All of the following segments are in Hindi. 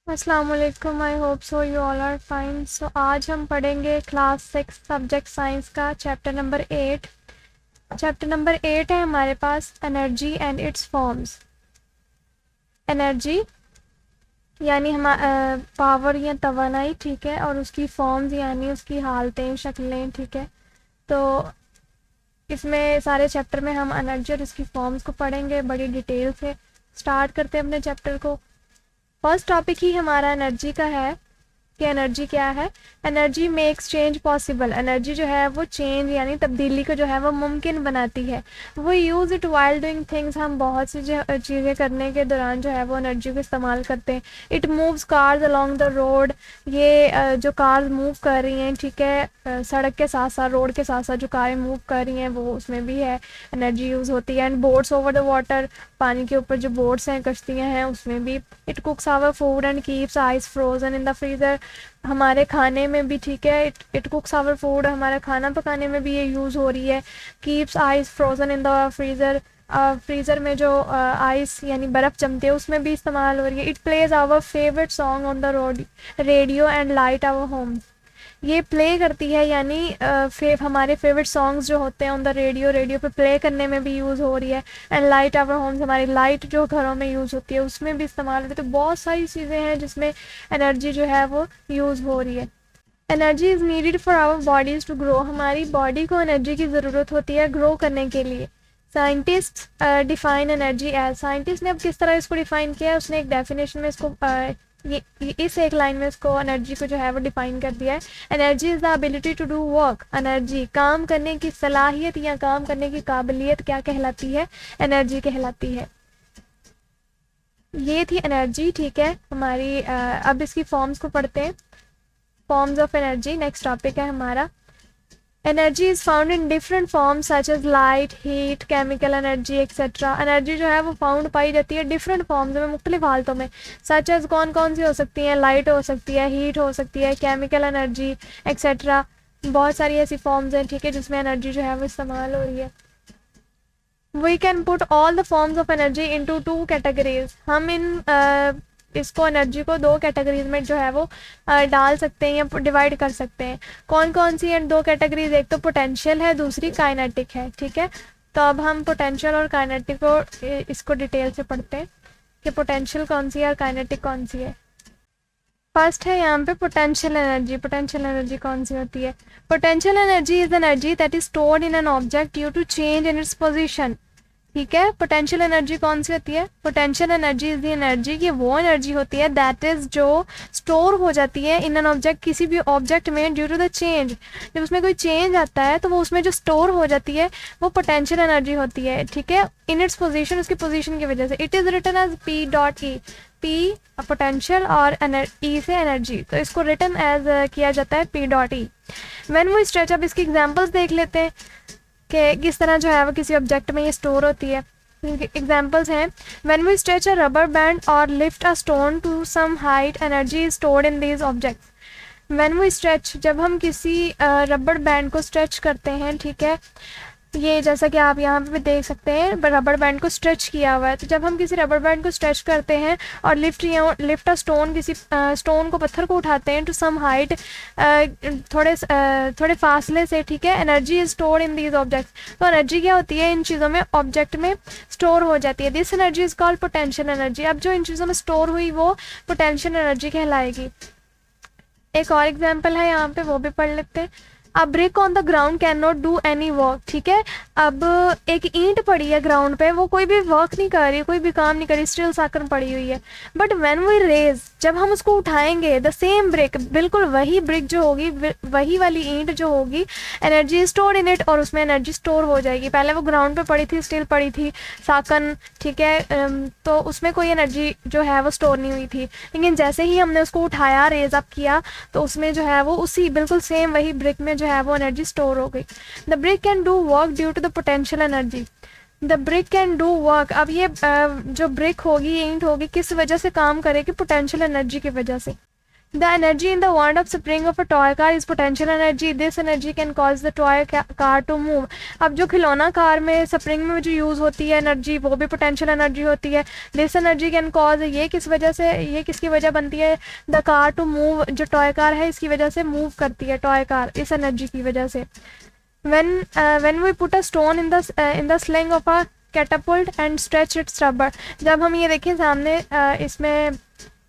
अस्सलाम वालेकुम। I hope so you all are fine. So आज हम पढ़ेंगे क्लास 6 सब्जेक्ट साइंस का चैप्टर नंबर 8। चैप्टर नंबर 8 है हमारे पास energy and its forms. Energy यानी हम पावर या तवानाई, ठीक है, और उसकी फॉर्म्स यानी उसकी हालतें, शक्लें, ठीक है। तो इसमें सारे चैप्टर में हम एनर्जी और उसकी फॉर्म्स को पढ़ेंगे बड़ी डिटेल से। स्टार्ट करते हैं अपने चैप्टर को। फर्स्ट टॉपिक ही हमारा एनर्जी का है कि एनर्जी क्या है। Energy makes change possible. Energy जो है वो चेंज यानी तब्दीली को जो है वो मुमकिन बनाती है। वो use it while doing things. हम बहुत सी चीज़ें करने के दौरान जो है वो एनर्जी को इस्तेमाल करते हैं। It moves cars along the road. ये जो कार्स मूव कर रही हैं, ठीक है, सड़क के साथ साथ, रोड के साथ साथ जो कारें मूव कर रही हैं वो उसमें भी है एनर्जी यूज़ होती है। And boats over the water. पानी के ऊपर जो बोट्स हैं, कश्तियाँ हैं, उसमें भी। It cooks our food and keeps ice frozen in the freezer. हमारे खाने में भी, ठीक है, इट कुक्स आवर फूड। हमारा खाना पकाने में भी ये यूज़ हो रही है। Keeps ice frozen in the freezer. Freezer में जो आइस यानी बर्फ़ जमती है उसमें भी इस्तेमाल हो रही है। It plays our favourite song on the road radio and light our homes. ये प्ले करती है यानी हमारे फेवरेट सॉन्ग्स जो होते हैं ऑन द रेडियो पे प्ले करने में भी यूज़ हो रही है। एंड लाइट आवर होम्स, हमारी लाइट जो घरों में यूज़ होती है उसमें भी इस्तेमाल होती है। तो बहुत सारी चीज़ें हैं जिसमें एनर्जी जो है वो यूज़ हो रही है। Energy is needed for our bodies to grow. हमारी बॉडी को एनर्जी की ज़रूरत होती है ग्रो करने के लिए। Scientist define energy as. Scientist ने अब किस तरह इसको डिफाइन किया है, उसने एक डेफिनेशन में इसको ये इस एक लाइन में इसको एनर्जी को जो है वो डिफाइन कर दिया है। Energy is the ability to do work. Energy काम करने की सलाहियत या काम करने की काबिलियत क्या कहलाती है? एनर्जी कहलाती है। ये थी एनर्जी, ठीक है हमारी। अब इसकी फॉर्म्स को पढ़ते हैं। Forms of energy next topic है हमारा। Energy is found in different forms such as light, heat, chemical energy etcetera. Energy जो है वो फाउंड पाई जाती है डिफरेंट फॉर्म्स में, मुख्तलिफ हालतों में। सच एज कौन कौन सी हो सकती हैं? लाइट हो सकती है, हीट हो सकती है, केमिकल एनर्जी एक्सेट्रा। बहुत सारी ऐसी फॉर्म्स हैं, ठीक है, जिसमें एनर्जी जो है वो इस्तेमाल हो रही है। We can put all the forms of energy into two categories. हम इसको एनर्जी को दो कैटेगरीज में जो है वो डाल सकते हैं या डिवाइड कर सकते हैं। कौन कौन सी हैं दो कैटेगरीज? एक तो पोटेंशियल है, दूसरी काइनेटिक है, ठीक है। तो अब हम पोटेंशियल और काइनेटिक को इसको डिटेल से पढ़ते हैं कि पोटेंशियल कौन सी है और काइनेटिक कौन सी है। फर्स्ट है यहाँ पे पोटेंशियल एनर्जी। पोटेंशियल एनर्जी कौन सी होती है? Potential energy is energy that is stored in an object due to change in its position. ठीक है, पोटेंशियल एनर्जी कौन सी होती है? Potential energy is the energy, की वो एनर्जी होती है दैट इज जो स्टोर हो जाती है इन एन ऑब्जेक्ट, किसी भी ऑब्जेक्ट में, ड्यू टू द चेंज। जब उसमें कोई चेंज आता है तो वो उसमें जो स्टोर हो जाती है वो पोटेंशियल एनर्जी होती है, ठीक है, इन इट्स पोजीशन, उसकी पोजीशन की वजह से। It is written as P dot E. P potential और ई से एनर्जी, तो इसको रिटन एज किया जाता है P dot E. When we stretch, अब इसकी एग्जांपल्स देख लेते हैं कि किस तरह जो है वो किसी ऑब्जेक्ट में ये स्टोर होती है। एग्जाम्पल्स हैं, when we stretch a rubber band और lift a stone to some height, energy is stored in these objects. When we stretch, जब हम किसी रबर बैंड को स्ट्रेच करते हैं, ठीक है, ये जैसा कि आप यहाँ पे भी देख सकते हैं रबर बैंड को स्ट्रेच किया हुआ है। तो जब हम किसी रबर बैंड को स्ट्रेच करते हैं और लिफ्ट अ स्टोन, किसी स्टोन को, पत्थर को उठाते हैं टू सम हाइट, थोड़े फासले से, ठीक है, energy is store in these objects. तो एनर्जी क्या होती है? इन चीज़ों में, ऑब्जेक्ट में स्टोर हो जाती है। This energy is called potential energy. अब जो इन चीज़ों में स्टोर हुई वो पोटेंशियल एनर्जी कहलाएगी। एक और एग्जाम्पल है यहाँ पे, वो भी पढ़ लेते हैं। अ brick on the ground can not do any work. ठीक है, अब एक ईंट पड़ी है ग्राउंड पे, वो कोई भी वर्क नहीं कर रही, कोई भी काम नहीं कर रही, स्टिल साकन पड़ी हुई है। बट व्हेन वी रेज, जब हम उसको उठाएंगे, द सेम ब्रिक, बिल्कुल वही ब्रिक जो होगी, वही वाली ईंट जो होगी, एनर्जी स्टोर इन इट, और उसमें एनर्जी स्टोर हो जाएगी। पहले वो ग्राउंड पे पड़ी थी, स्टिल पड़ी थी, साकन, ठीक है, तो उसमें कोई एनर्जी जो है वो स्टोर नहीं हुई थी। लेकिन जैसे ही हमने उसको उठाया, रेज अप किया, तो उसमें जो है वो उसी बिल्कुल सेम वही ब्रिक में जो है वो एनर्जी स्टोर हो गई। The brick can do work due to the potential energy. The brick can do work, अब ये जो ब्रिक होगी, ईंट होगी, किस वजह से काम करेगी? पोटेंशियल एनर्जी की वजह से। The energy in the wound of spring of a toy car is potential energy, this energy can cause the toy car to move. अब जो खिलौना कार में स्प्रिंग में जो यूज़ होती है एनर्जी, वो भी पोटेंशियल एनर्जी होती है। दिस एनर्जी कैन कॉज, ये किस वजह से, ये किसकी वजह बनती है, द कार टू मूव, जो टॉय कार है इसकी वजह से मूव करती है टॉय कार, इस एनर्जी की वजह से। when we put a stone in the sling of a catapult and stretch its rubber, जब हम ये देखें सामने इसमें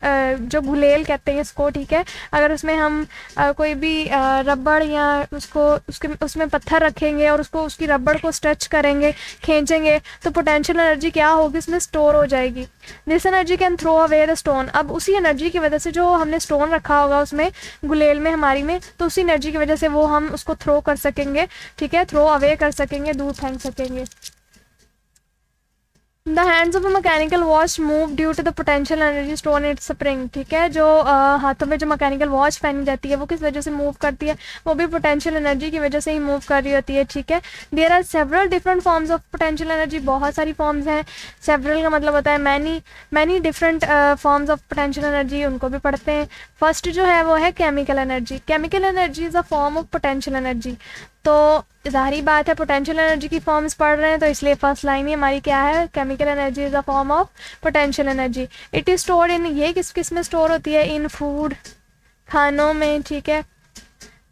जो गुलेल कहते हैं इसको, ठीक है, अगर उसमें हम कोई भी रबड़ या उसमें पत्थर रखेंगे और उसकी रबड़ को स्ट्रेच करेंगे, खींचेंगे, तो पोटेंशियल एनर्जी क्या होगी, उसमें स्टोर हो जाएगी। This energy can throw away the stone, अब उसी एनर्जी की वजह से जो हमने स्टोन रखा होगा उसमें गुलेल में हमारी में, तो उसी एनर्जी की वजह से वो हम उसको थ्रो कर सकेंगे, ठीक है, थ्रो अवे कर सकेंगे, दूर फेंक सकेंगे। The hands of a mechanical watch move due to the potential energy store in its spring, ठीक है, जो हाथों में जो मैकेनिकल वॉच पहनी जाती है वो किस वजह से मूव करती है, वो भी पोटेंशियल एनर्जी की वजह से ही मूव कर रही होती है, ठीक है। There are several different forms of potential energy, बहुत सारी फॉर्म्स हैं। सेवरल का मतलब होता है many different forms of potential energy, उनको भी पढ़ते हैं। फर्स्ट जो है वो है chemical energy. Chemical energy is a form of potential energy, तो ज़ाहिर बात है पोटेंशियल एनर्जी की फॉर्म्स पढ़ रहे हैं तो इसलिए फर्स्ट लाइन ही हमारी क्या है, chemical energy is a form of potential energy. It is stored in, ये किस में स्टोर होती है, इन फूड, खानों में, ठीक है,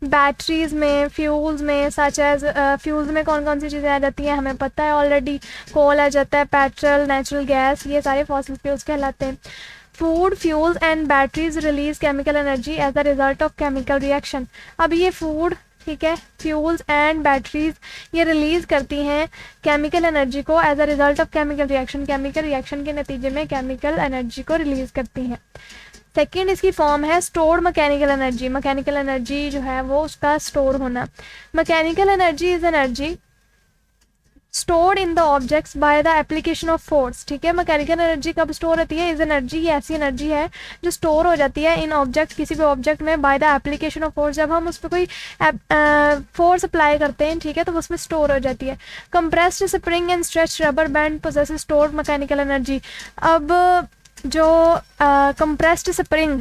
बैटरीज में, फ्यूल्स में, सच एज फ्यूल्स में कौन कौन सी चीज़ें आ जाती हैं हमें पता है ऑलरेडी, कोल आ जाता है, पेट्रोल, नेचुरल गैस, ये सारे फॉसिल फ्यूल्स कहलाते हैं। Food, fuels and batteries release chemical energy as a result of chemical reaction. अब ये फूड, ठीक है, फ्यूल्स एंड बैटरीज ये रिलीज़ करती हैं केमिकल एनर्जी को as a result of chemical reaction, chemical reaction के नतीजे में केमिकल एनर्जी को रिलीज़ करती हैं। सेकेंड इसकी फॉर्म है stored mechanical energy. Mechanical energy जो है वो उसका स्टोर होना। Mechanical energy is energy stored in the objects by the application of force, ठीक है। मैकेनिकल एनर्जी कब स्टोर होती है, इज एनर्जी ये ऐसी एनर्जी है जो स्टोर हो जाती है इन ऑब्जेक्ट, किसी भी ऑब्जेक्ट में, by the application of force, जब हम उस पर कोई फोर्स अप्लाई करते हैं, ठीक है, तो उसमें स्टोर हो जाती है। Compressed spring and stretch rubber band possesses stored mechanical energy. अब जो कंप्रेस्ड स्प्रिंग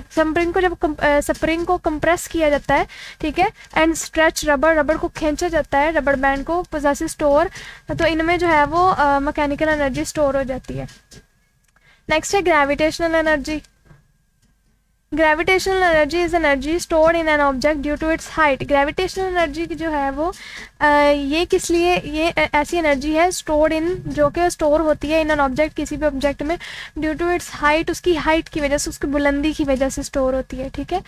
को जब स्प्रिंग को कंप्रेस किया जाता है, ठीक है, एंड स्ट्रेच रबर को खींचा जाता है, रबर बैंड को, पोजेस स्टोर, तो इनमें जो है वो मैकेनिकल एनर्जी स्टोर हो जाती है। नेक्स्ट है gravitational energy. Gravitational energy is energy stored in an object due to its height. Gravitational energy की जो है वो ये किस लिए, ये ऐसी एनर्जी है स्टोर्ड इन, जो कि स्टोर होती है इन एन ऑब्जेक्ट, किसी भी ऑब्जेक्ट में, ड्यू टू इट्स हाइट, उसकी हाइट की वजह से, उसकी बुलंदी की वजह से स्टोर होती है, ठीक है।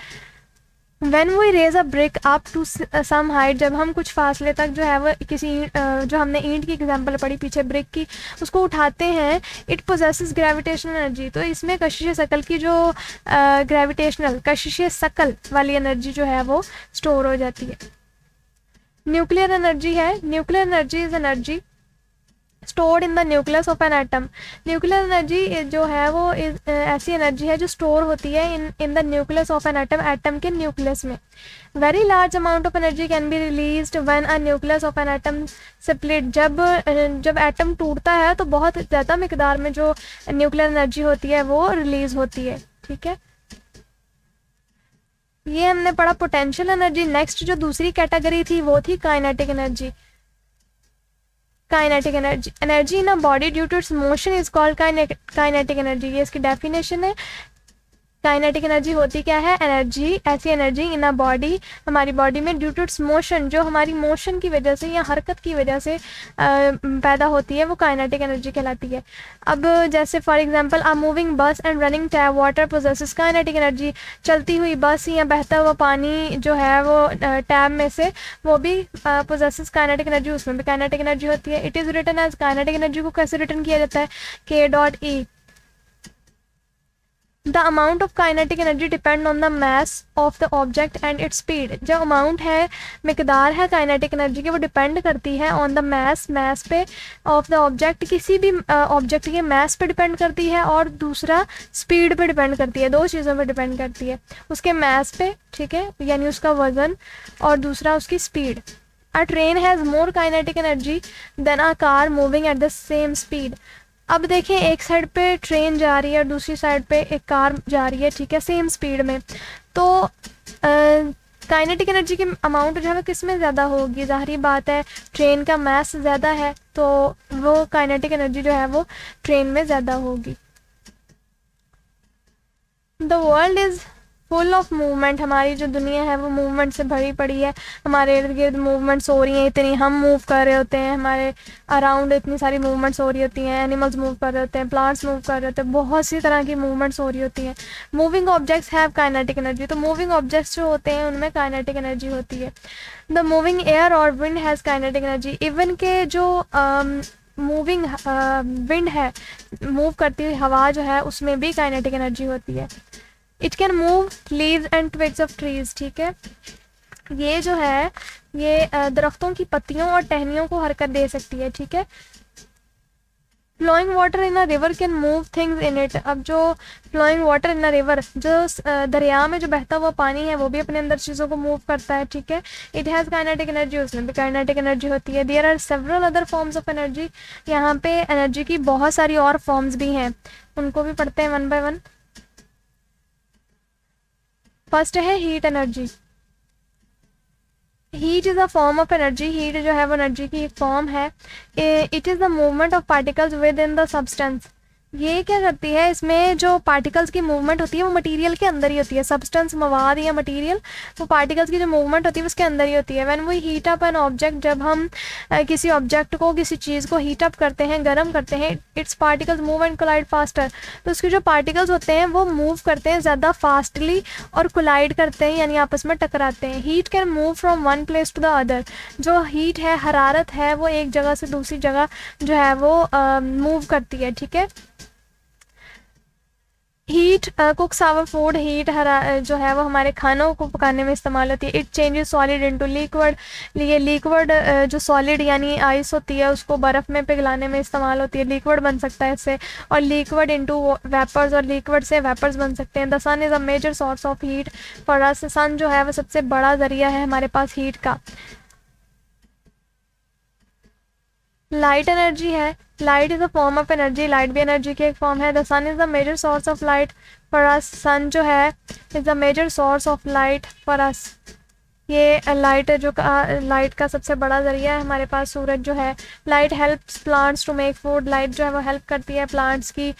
When we raise a brick up to some height, जब हम कुछ फासले तक जो है वो किसी जो हमने ईंट की एग्जांपल पढ़ी पीछे ब्रिक की, उसको उठाते हैं, इट पोजेसेस ग्रेविटेशनल एनर्जी, तो इसमें कशिश शकल की जो ग्रेविटेशनल कशिश शकल वाली एनर्जी जो है वो स्टोर हो जाती है। न्यूक्लियर एनर्जी है। Nuclear energy is energy stored in the nucleus of an atom. Nuclear energy जो है वो ऐसी एनर्जी है जो स्टोर होती है in the nucleus of an atom, atom के न्यूक्लियस में। Very large amount of energy can be released when a nucleus of an atom split. जब एटम टूटता है तो बहुत ज़्यादा मिकदार में जो न्यूक्लियर एनर्जी होती है वो रिलीज होती है, ठीक है। ये हमने पढ़ा पोटेंशियल एनर्जी। नेक्स्ट जो दूसरी कैटेगरी थी वो थी kinetic energy. Kinetic energy, energy in a body due to its motion is called kinetic energy. ये इसकी डेफिनेशन है। काइनेटिक एनर्जी होती क्या है, एनर्जी, ऐसी एनर्जी इन अ बॉडी, हमारी बॉडी में, ड्यू टू इट्स मोशन, जो हमारी मोशन की वजह से या हरकत की वजह से पैदा होती है, वो काइनेटिक एनर्जी कहलाती है। अब जैसे फॉर एग्जांपल अ मूविंग बस and running tap water possesses kinetic energy. चलती हुई बस या बहता हुआ पानी जो है वो टैप में से, वो भी पोजेसेस काइनेटिक एनर्जी, उसमें भी काइनेटिक एनर्जी होती है। It is written as, kinetic energy को कैसे रिटन किया जाता है, K.E। The amount of kinetic energy depend on the mass of the object and its speed. जो अमाउंट है, मिकदार है काइनेटिक एनर्जी की, वो डिपेंड करती है ऑन द मास पे ऑफ द ऑब्जेक्ट, किसी भी ऑब्जेक्ट के मास पे डिपेंड करती है, और दूसरा स्पीड पे डिपेंड करती है। दो चीज़ों पे डिपेंड करती है, उसके मास पे, ठीक है, यानी उसका वजन, और दूसरा उसकी speed. A train has more kinetic energy than a car moving at the same speed. अब देखें एक साइड पे ट्रेन जा रही है और दूसरी साइड पे एक कार जा रही है, ठीक है, सेम स्पीड में, तो काइनेटिक एनर्जी की अमाउंट जो है वो किस में ज़्यादा होगी? ज़ाहिरी बात है ट्रेन का मास ज़्यादा है तो वो काइनेटिक एनर्जी जो है वो ट्रेन में ज़्यादा होगी। The world is full of movement, हमारी जो दुनिया है वो मूवमेंट से भरी पड़ी है, हमारे इर्द गिर्द मूवमेंट्स हो रही हैं इतनी, हम मूव कर रहे होते हैं, हमारे अराउंड इतनी सारी मूवमेंट्स हो रही होती हैं, एनिमल्स मूव कर रहे होते हैं, प्लांट्स मूव कर रहे होते हैं, बहुत सी तरह की मूवमेंट्स हो रही होती हैं। Moving objects have kinetic energy, तो मूविंग ऑब्जेक्ट्स जो होते हैं उनमें काइनेटिक एनर्जी होती है। द मूविंग एयर और wind has kinetic energy, even के जो मूविंग विंड है, मूव करती हुई हवा जो है उसमें भी काइनेटिक एनर्जी होती है। It can move leaves and twigs of trees, ठीक है, ये जो है ये दरख्तों की पत्तियों और टहनियों को हरकत दे सकती है, ठीक है। Flowing water in a river can move things in it, अब जो flowing water in a river, जो दरिया में जो बहता हुआ पानी है वो भी अपने अंदर चीज़ों को मूव करता है, ठीक है। इट हैज़ काइनेटिक एनर्जी, उसमें भी काइनेटिक एनर्जी होती है। There are several other forms of energy, यहाँ पे एनर्जी की बहुत सारी और फॉर्म्स भी हैं, उनको भी पढ़ते हैं वन बाय वन। फर्स्ट है heat energy. Heat is a form of energy, heat जो है वो एनर्जी की एक फॉर्म है। It is the movement of particles with in the substance, ये क्या करती है, इसमें जो पार्टिकल्स की मूवमेंट होती है वो मटेरियल के अंदर ही होती है, सब्सटेंस मवाद या मटेरियल, वो पार्टिकल्स की जो मूवमेंट होती है उसके अंदर ही होती है। When we heat up an object, जब हम किसी ऑब्जेक्ट को, किसी चीज़ को हीट अप करते हैं, गर्म करते हैं, its particles move and collide faster, तो उसके जो पार्टिकल्स होते हैं वो मूव करते हैं ज़्यादा फास्टली और कोलाइड करते हैं, यानी आपस में टकराते हैं। Heat can move from one place to the other, जो हीट है, हरारत है, वो एक जगह से दूसरी जगह जो है वो मूव करती है, ठीक है। Heat cooks our food, heat जो है वो हमारे खानों को पकाने में इस्तेमाल होती है। It changes solid into liquid, ये लिक्विड जो सॉलिड यानी आइस होती है उसको बर्फ़ में पिघलाने में इस्तेमाल होती है, लिक्विड बन सकता है इससे, और लिक्विड इनटू वेपर्स, और लिक्विड से वेपर्स बन सकते हैं। The sun is a major source of heat for us, sun जो है वो सबसे बड़ा ज़रिया है हमारे पास हीट का। लाइट एनर्जी है, light is a form of energy, light भी एनर्जी की एक फॉर्म है। The sun is the major source of light for us, sun जो है is the major source of light for अस, ये लाइट जो लाइट का सबसे बड़ा ज़रिया है हमारे पास सूरज जो है। Light helps plants to make food, light जो है वो हेल्प करती है प्लांट्स की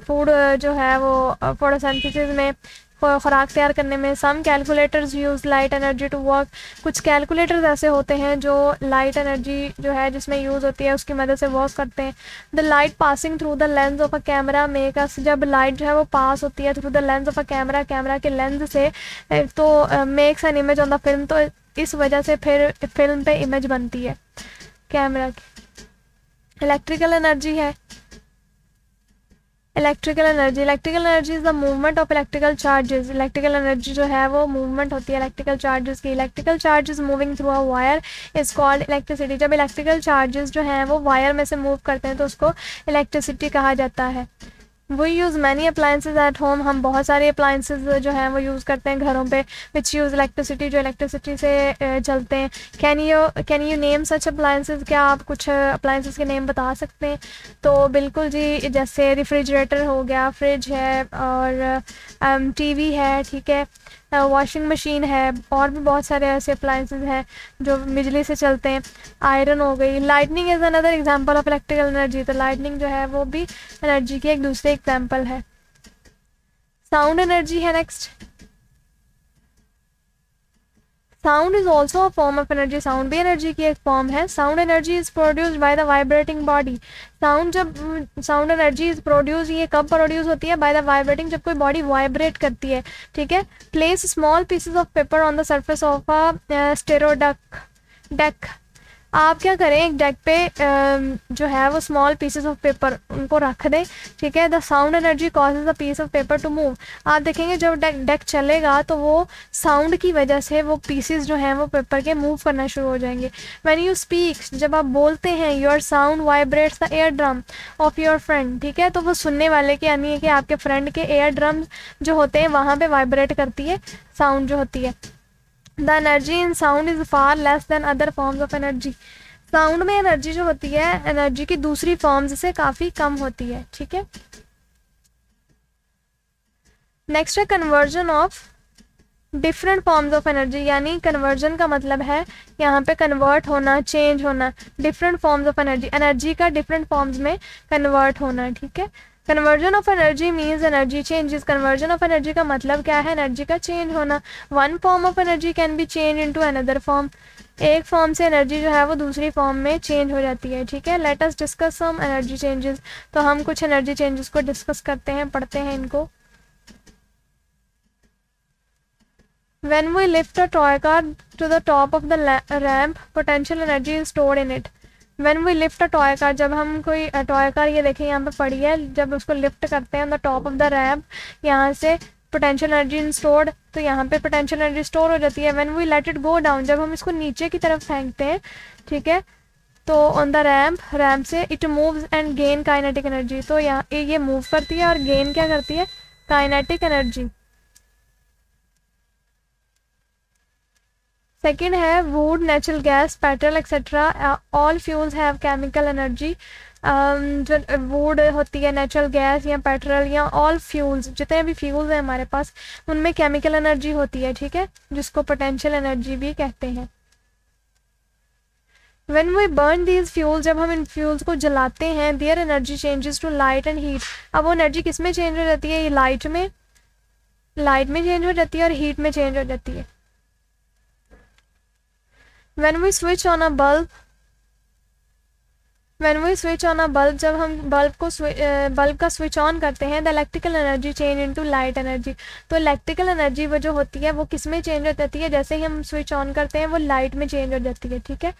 फूड जो है वो फोटोसिंथेसिस में, खुराक तैयार करने में। Some calculators use light energy to work, कुछ कैलकुलेटर्स ऐसे होते हैं जो लाइट एनर्जी जो है जिसमें यूज़ होती है उसकी मदद से वर्क करते हैं। The light passing through the lens of a camera make us, जब लाइट जो है वो पास होती है through the lens of a camera, camera के लेंस से, तो makes an image on the film, तो इस वजह से फिर फिल्म पे इमेज बनती है कैमरा की। इलेक्ट्रिकल एनर्जी है, electrical energy is the movement of electrical charges, electrical energy जो है वो मूवमेंट होती है इलेक्ट्रिकल चार्जेस की। Electrical charges moving through a wire is called electricity, जब इलेक्ट्रिकल चार्जेस जो हैं वो वायर में से मूव करते हैं तो उसको इलेक्ट्रिसिटी कहा जाता है। वो use many appliances at home, हम बहुत सारे अप्लाइंसेज जो हैं वो यूज़ करते हैं घरों पे, विच यूज़ इलेक्ट्रिसिटी, जो इलेक्ट्रिसिटी से चलते हैं। Can you name such appliances, क्या आप कुछ अप्लाइंसेज के नेम बता सकते हैं? तो बिल्कुल जी, जैसे रेफ्रिजरेटर हो गया, फ्रिज है, और टीवी है, ठीक है, वॉशिंग मशीन है, और भी बहुत सारे ऐसे अप्लाइंसेज हैं जो बिजली से चलते हैं। आयरन हो गई। Lightning is another example of electrical energy, तो लाइटनिंग जो है वो भी एनर्जी की एक दूसरे एग्जांपल है। साउंड एनर्जी है next. Sound is also a form of energy, sound भी एनर्जी की एक फॉर्म है। Sound energy is produced by the vibrating body, sound energy is produce, ये कब प्रोड्यूस होती है? बाय द वाइब्रेटिंग, जब कोई बॉडी वाइब्रेट करती है, ठीक है। Place small pieces of paper on the surface of a stereo deck, आप क्या करें, एक डेक पे जो है वो स्मॉल पीसेस ऑफ पेपर उनको रख दें, ठीक है। The sound energy causes the piece of paper to move, आप देखेंगे जब डेक चलेगा तो वो साउंड की वजह से वो पीसेस जो हैं वो पेपर के मूव करना शुरू हो जाएंगे। व्हेन यू स्पीक, जब आप बोलते हैं, your sound vibrates the air drum of your friend, ठीक है, तो वो सुनने वाले के यानी कि आपके फ्रेंड के एयर ड्रम जो होते हैं वहाँ पे वाइब्रेट करती है साउंड जो होती है। The energy in sound is far less than other forms of energy, sound में एनर्जी जो होती है एनर्जी की दूसरी फॉर्म्स से काफ़ी कम होती है, ठीक है। नेक्स्ट है conversion of different forms of energy, यानी कन्वर्जन का मतलब है यहाँ पे कन्वर्ट होना, चेंज होना, different forms of energy, energy का डिफरेंट फॉर्म्स में कन्वर्ट होना, ठीक है। Conversion of energy means energy changes. Conversion of energy का मतलब क्या है? एनर्जी का चेंज होना। One form of energy can be change into another form, एक फॉर्म से एनर्जी जो है वो दूसरी फॉर्म में चेंज हो जाती है, ठीक है। Let us discuss some energy changes. तो हम कुछ एनर्जी चेंजेस को डिस्कस करते हैं, पढ़ते हैं इनको। When we lift a toy car to the top of the ramp, potential energy is stored in it. When we lift a toy car, जब हम कोई टॉय कार, ये देखें यहाँ पे पड़ी है, जब उसको लिफ्ट करते हैं on the top of the ramp, यहाँ से पोटेंशियल एनर्जी स्टोर्ड, तो यहाँ पे पोटेंशियल एनर्जी स्टोर हो जाती है। When we let it go down, जब हम इसको नीचे की तरफ फेंकते हैं, ठीक है, तो ऑन द रैम्प से it moves and gain kinetic energy, तो यहाँ ये मूव करती है और गेन क्या करती है? Kinetic energy. सेकेंड है would, natural gas, petrol etcetera, all fuels have chemical energy. जो वुड होती है, नेचुरल गैस या पेट्रोल या ऑल फ्यूल्स, जितने भी फ्यूल्स हैं हमारे पास, उनमें केमिकल एनर्जी होती है, ठीक है, जिसको पोटेंशियल एनर्जी भी कहते हैं। When we burn these fuels, जब हम इन फ्यूल्स को जलाते हैं, their energy changes to light and heat। अब वो एनर्जी किस में चेंज हो जाती है? ये लाइट में चेंज हो जाती है और हीट में चेंज हो जाती है। When we switch on a bulb, जब हम बल्ब का स्विच ऑन करते हैं, the electrical energy change into light energy. तो इलेक्ट्रिकल एनर्जी वो जो होती है वो किस में चेंज हो जाती है? जैसे ही हम स्विच ऑन करते हैं वो लाइट में चेंज हो जाती है, ठीक है।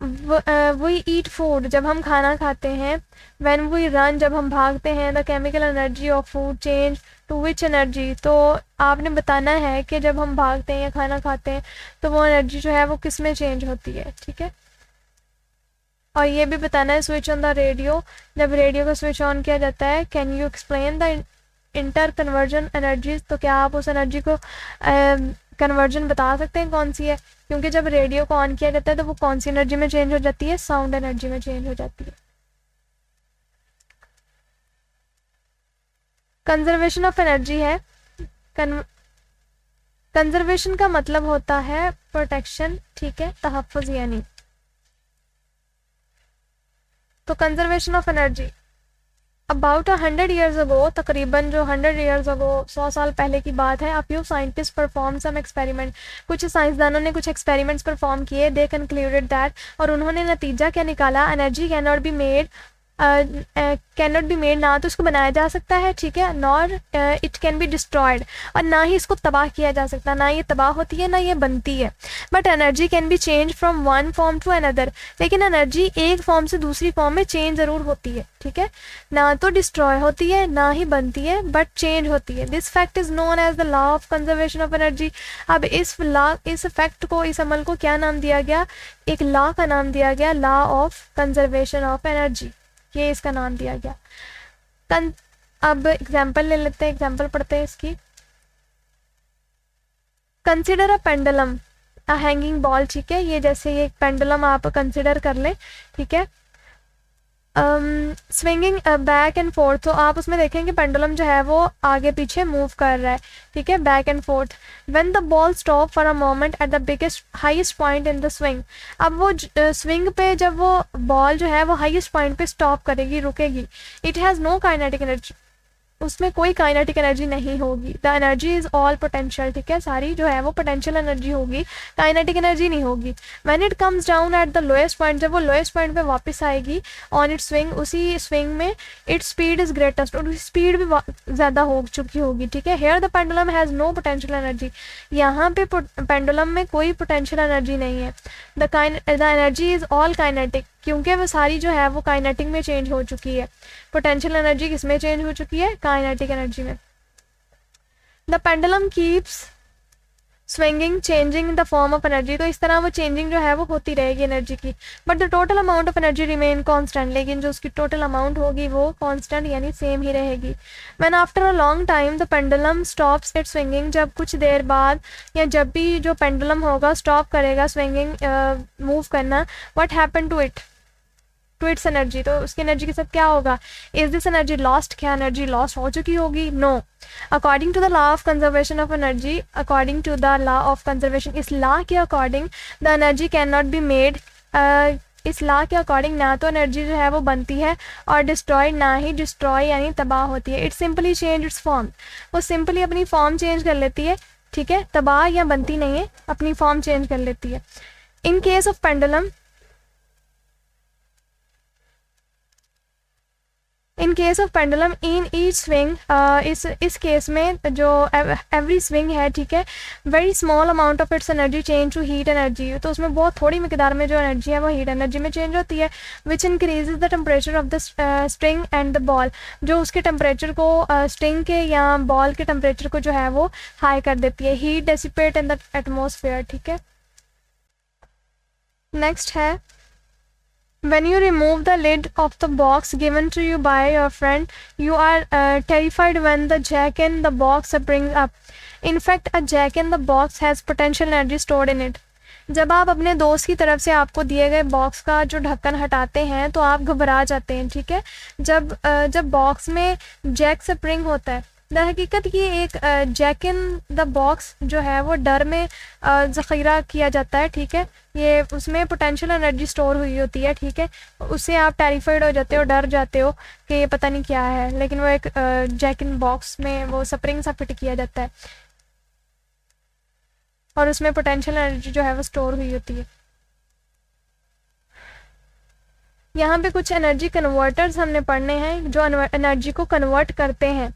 वी ईट फूड, जब हम खाना खाते हैं। व्हेन वी रन, जब हम भागते हैं। The chemical energy of food change to which energy. तो आपने बताना है कि जब हम भागते हैं या खाना खाते हैं तो वो एनर्जी जो है वो किस में चेंज होती है, ठीक है। और ये भी बताना है स्विच ऑन द रेडियो, जब रेडियो का स्विच ऑन किया जाता है, can you explain the inter conversion energies. तो क्या आप उस एनर्जी को कन्वर्जन बता सकते हैं कौन सी है? क्योंकि जब रेडियो को ऑन किया जाता है तो वो कौन सी एनर्जी में चेंज हो जाती है? साउंड एनर्जी में चेंज हो जाती है। कंजर्वेशन ऑफ एनर्जी है। कंजर्वेशन का मतलब होता है प्रोटेक्शन, ठीक है, तहफ़्फ़ुज़ यानी। तो conservation of energy about 100 years ago, तकरीबन जो 100 ईयर्स अगो, 100 साल पहले की बात है, a few scientist perform some experiment. कुछ साइंसदानों ने कुछ एक्सपेरिमेंट्स परफॉर्म किए। दे कंक्लूडेड दैट, और उन्होंने नतीजा क्या निकाला? Energy can not be made, ना तो इसको बनाया जा सकता है, ठीक है, nor it can be destroyed, और ना ही इसको तबाह किया जा सकता, ना ये तबाह होती है ना ये बनती है। But energy can be change from one form to another, लेकिन एनर्जी एक फॉर्म से दूसरी फॉर्म में चेंज ज़रूर होती है, ठीक है, ना तो डिस्ट्रॉय होती है ना ही बनती है, बट चेंज होती है। This fact is known as the law of conservation of energy. अब इस फैक्ट को, इस अमल को क्या नाम दिया गया? एक लॉ का नाम दिया गया, law of conservation of energy, ये इसका नाम दिया गया। अब एग्जाम्पल ले लेते हैं, एग्जाम्पल पढ़ते हैं इसकी। Consider a pendulum, a hanging ball, ठीक है, ये जैसे ये पेंडुलम आप कंसिडर कर लें, ठीक है, स्विंगिंग बैक एंड फोर्थ। तो आप उसमें देखें कि पेंडुलम जो है वो आगे पीछे मूव कर रहा है, ठीक है, back and fourth. When the ball stop for a moment at the biggest highest point in the swing. अब वो स्विंग पे जब वो बॉल जो है वो हाईएस्ट पॉइंट पे स्टॉप करेगी, रुकेगी, it has no kinetic energy, उसमें कोई काइनेटिक एनर्जी नहीं होगी। The energy is all potential, ठीक है, सारी जो है वो पोटेंशियल एनर्जी होगी, काइनेटिक एनर्जी नहीं होगी। When it comes down at the lowest point, जब वो लोएस्ट पॉइंट पे वापस आएगी ऑन इट स्विंग, उसी स्विंग में इट्स स्पीड इज ग्रेटेस्ट, और उसकी स्पीड भी ज़्यादा हो चुकी होगी, ठीक है। Here the pendulum has no potential energy, यहाँ पे पेंडुलम में कोई पोटेंशियल एनर्जी नहीं है। The energy is all kinetic, क्योंकि वो सारी जो है वो काइनेटिक में चेंज हो चुकी है। पोटेंशियल एनर्जी किस में चेंज हो चुकी है? काइनेटिक एनर्जी में। The pendulum keeps swinging changing in the form of energy, तो इस तरह वो चेंजिंग जो है वो होती रहेगी एनर्जी की, but the total amount of energy remain constant, लेकिन जो उसकी टोटल अमाउंट होगी वो कांस्टेंट यानी सेम ही रहेगी। When after a long time the pendulum stops it's swinging, जब कुछ देर बाद या जब भी जो पेंडुलम होगा स्टॉप करेगा स्विंगिंग मूव करना, what happen to its energy, तो उसकी एनर्जी के साथ क्या होगा? इज दिस एनर्जी लॉस्ट, क्या एनर्जी लॉस्ट हो चुकी होगी? No. According to the law of conservation of energy, according to the law of conservation, इस लॉ के according the energy can not be made, इस लॉ के अकॉर्डिंग ना तो एनर्जी जो है वो बनती है और डिस्ट्रॉय, ना ही डिस्ट्रॉय यानी तबाह होती है। It simply change its form, वो सिंपली अपनी फॉर्म चेंज कर लेती है, ठीक है, तबाह या बनती नहीं है, अपनी फॉर्म चेंज कर लेती है। In case of pendulum, in case of pendulum in each swing, इस केस में जो एवरी स्विंग है, ठीक है, very small amount of its energy change to heat energy, तो उसमें बहुत थोड़ी मिकदार में जो एनर्जी है वो हीट एनर्जी में चेंज होती है, विच increases the temperature of the string and the ball, जो उसके टेम्परेचर को स्ट्रिंग के या बॉल के टेम्परेचर को जो है वो हाई कर देती है। Heat dissipate in the atmosphere, ठीक है। नेक्स्ट है when you remove the lid of the box given to you by your friend, you are terrified when the jack in the box springs up. In fact, a jack in the box has potential energy stored in it. जब आप अपने दोस्त की तरफ से आपको दिए गए बॉक्स का जो ढक्कन हटाते हैं तो आप घबरा जाते हैं, ठीक है। जब बॉक्स में जैक स्प्रिंग होता है, दर हकीकत ये एक जैक इन द बॉक्स जो है वो डर में ज़ख़ीरा किया जाता है, ठीक है। ये उसमें पोटेंशियल एनर्जी स्टोर हुई होती है, ठीक है। उससे आप टेरिफाइड हो जाते हो, डर जाते हो कि ये पता नहीं क्या है, लेकिन वो एक जैक इन बॉक्स में वो स्प्रिंग सा फिट किया जाता है और उसमें पोटेंशियल एनर्जी जो है वो स्टोर हुई होती है। यहाँ पे कुछ एनर्जी कन्वर्टर्स हमने पढ़ने हैं जो एनर्जी को कन्वर्ट करते हैं।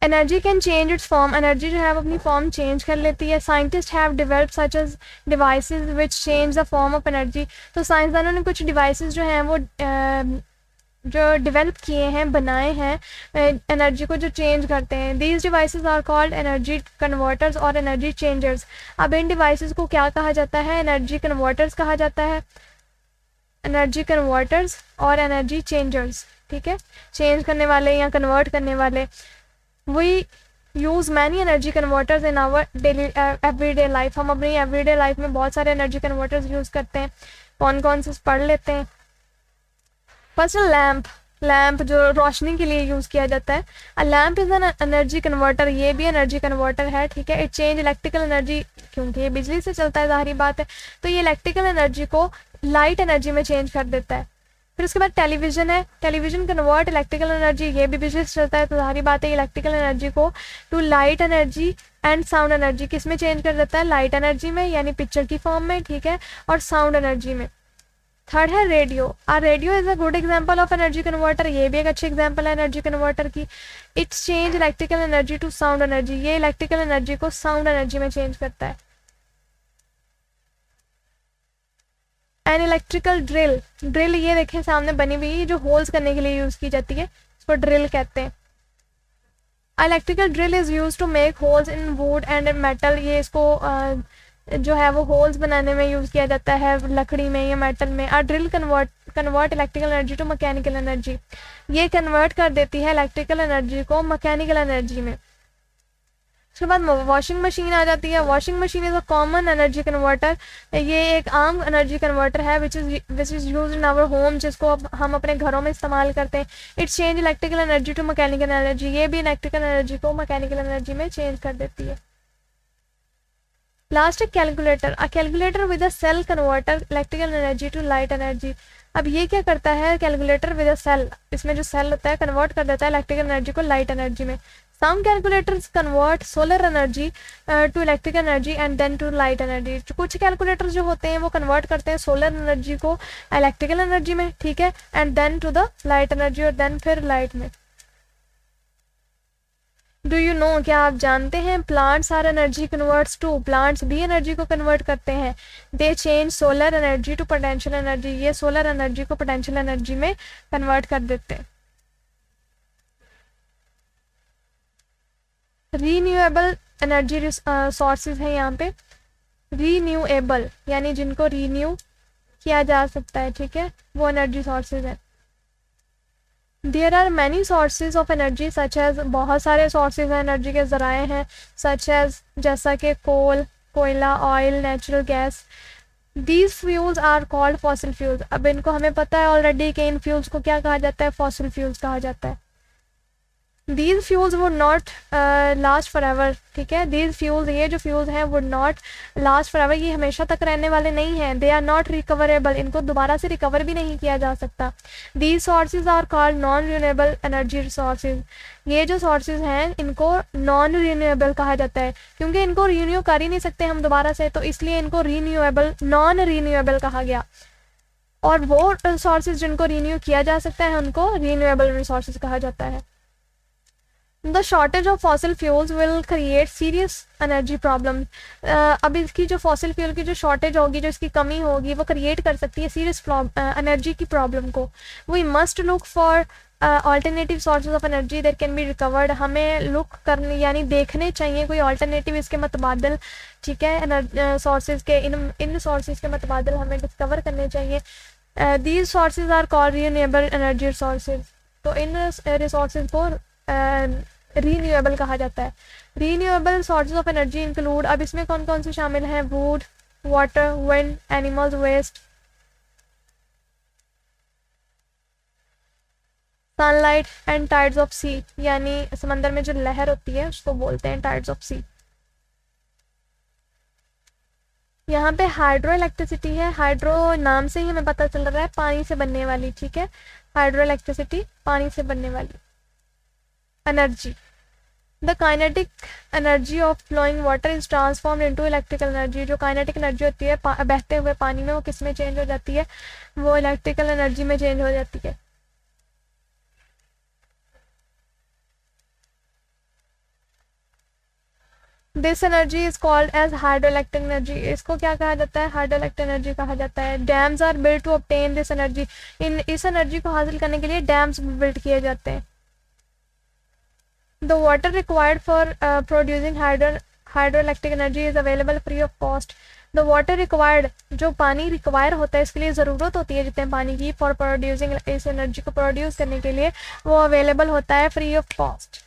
Energy can change its form, energy जो है वो अपनी फॉर्म चेंज कर लेती है। Scientist have developed such as devices which change the form of energy, तो साइंसदानों ने कुछ डिवाइसेस जो हैं वो जो डेवलप किए हैं, बनाए हैं, एनर्जी को जो चेंज करते हैं। These devices are called energy converters और एनर्जी चेंजर्स। अब इन डिवाइसेस को क्या कहा जाता है? एनर्जी कन्वर्टर्स कहा जाता है, एनर्जी कन्वर्टर्स और एनर्जी चेंजर्स, ठीक है, चेंज करने वाले या कन्वर्ट करने वाले। We use many energy converters in our daily everyday life, हम अपनी everyday life में बहुत सारे energy converters यूज़ करते हैं। कौन कौन से पढ़ लेते हैं। फर्स्ट लैम्प जो रोशनी के लिए यूज़ किया जाता है। अ lamp is an energy converter, ये भी एनर्जी कन्वर्टर है, ठीक है। इट चेंज इलेक्ट्रिकल एनर्जी, क्योंकि ये बिजली से चलता है, ज़ाहिरी बात है, तो ये इलेक्ट्रिकल एनर्जी को लाइट एनर्जी में चेंज कर देता है। फिर उसके बाद टेलीविज़न है, टेलीविज़न कन्वर्ट इलेक्ट्रिकल एनर्जी, ये भी बिजली से चलता है, तो सारी बात है इलेक्ट्रिकल एनर्जी को to light energy and sound energy, किस में चेंज कर देता है? लाइट एनर्जी में, यानी पिक्चर की फॉर्म में, ठीक है, और साउंड एनर्जी में। थर्ड है radio. Radio is a good example of energy converter, ये भी एक अच्छी एग्जाम्पल है एनर्जी कन्वर्टर की। Its change electrical energy to sound energy, ये इलेक्ट्रिकल एनर्जी को साउंड एनर्जी में चेंज करता है। एन इलेक्ट्रिकल ड्रिल ये देखें सामने बनी हुई, जो होल्स करने के लिए यूज़ की जाती है, इसको ड्रिल कहते हैं। Electrical drill is use to make holes in wood and metal, ये इसको जो है वो होल्स बनाने में यूज़ किया जाता है, लकड़ी में या मेटल में। Drill convert electrical energy to mechanical energy, ये कन्वर्ट कर देती है इलेक्ट्रिकल एनर्जी को मैकेनिकल एनर्जी में। उसके बाद वॉशिंग मशीन आ जाती है। Washing machine is a common energy converter, ये एक आम एनर्जी कन्वर्टर है which is use in our home, जिसको हम अपने घरों में इस्तेमाल करते हैं। Its change electrical energy to mechanical energy, ये भी इलेक्ट्रिकल एनर्जी को मैकेनिकल एनर्जी में चेंज कर देती है। लास्ट है calculator. Calculator with a cell converter electrical energy to light energy. अब ये क्या करता है? कैलकुलेटर विद अ सेल, इसमें जो सेल होता है कन्वर्ट कर देता है इलेक्ट्रिकल एनर्जी को लाइट एनर्जी में। Some calculators convert solar energy to electric energy and then to light energy. कुछ कैलकुलेटर्स जो होते हैं वो कन्वर्ट करते हैं सोलर एनर्जी को इलेक्ट्रिकल एनर्जी में, ठीक है, and then to the light energy, और देन फिर लाइट में। डू यू नो, क्या आप जानते हैं? Plants are energy converts to, plants भी एनर्जी को कन्वर्ट करते हैं। They change solar energy to potential energy, ये सोलर एनर्जी को पोटेंशियल एनर्जी में कन्वर्ट कर देते हैं। रीन्यूएबल एनर्जी सोर्सेज हैं यहाँ पे, रीन्यूएबल यानी जिनको रीन्यू किया जा सकता है, ठीक है, वो एनर्जी सोर्सेज हैं। There are many sources of energy such as, बहुत सारे सोर्सेज हैं एनर्जी के ज़राए हैं, सच एज जैसा कि कोल, कोयला, oil, natural gas. These fuels are called fossil fuels. अब इनको हमें पता है ऑलरेडी कि इन फ्यूल्स को क्या कहा जाता है, फॉसिल फ्यूल्स कहा जाता है। These fuels would not last for ever, ठीक है, दीज फ्यूल्स, ये जो फ्यूल्स हैं would not last for ever, ये हमेशा तक रहने वाले नहीं हैं। दे आर नॉट रिकवरेबल, इनको दोबारा से रिकवर भी नहीं किया जा सकता। These sources are called non renewable energy resources. ये जो सोर्सेज हैं इनको नॉन रिन्यूएबल कहा जाता है, क्योंकि इनको रिन्यू कर ही नहीं सकते हम दोबारा से, तो इसलिए इनको रीन्यूएबल, नॉन रिन्यूएबल कहा गया। और वो सोर्सेज जिनको रिन्यू किया जा सकता है उनको रिन्यूएबल रिसोर्सेज कहा जाता है। The shortage of fossil fuels will create serious energy problem. अब इसकी जो फॉसिल फ्यूल की जो शॉर्टेज होगी, जो इसकी कमी होगी, वो क्रिएट कर सकती है सीरियस एनर्जी की प्रॉब्लम को। We must look for alternative sources of energy that can be recovered. हमें लुक करने यानी देखने चाहिए कोई ऑल्टरनेटिव इसके मतबादल, ठीक है, सोर्सेज के, इन सोर्सेज के मतबादल हमें डिस्कवर करने चाहिए। These sources are called renewable energy resources. तो इन रिसोर्सेज को रीन्यूएबल कहा जाता है। Renewable sources of energy include, अब इसमें कौन कौन से शामिल हैं, wood, water, wind, animals waste, sunlight and tides of sea, यानी समंदर में जो लहर होती है उसको बोलते हैं टाइड्स ऑफ सी। यहाँ पे हाइड्रो इलेक्ट्रिसिटी है, हाइड्रो नाम से ही हमें पता चल रहा है पानी से बनने वाली, ठीक है, हाइड्रो इलेक्ट्रिसिटी पानी से बनने वाली energy. The kinetic energy of flowing water is transformed into electrical energy. जो काइनेटिक एनर्जी होती है बहते हुए पानी में, वो किस में चेंज हो जाती है, वो इलेक्ट्रिकल एनर्जी में चेंज हो जाती है। This energy is called as hydro electric energy. इसको क्या कहा जाता है, हाइड्रो इलेक्ट्रिक एनर्जी कहा जाता है। Dams are built to obtain this energy. इस एनर्जी को हासिल करने के लिए डैम्स बिल्ट किए जाते हैं। The water required for producing hydroelectric energy is available free of cost. The water required, जो पानी रिक्वायर होता है, इसके लिए ज़रूरत होती है जितने पानी की, फॉर प्रोड्यूसिंग, इस एनर्जी को प्रोड्यूस करने के लिए, वो अवेलेबल होता है free of cost.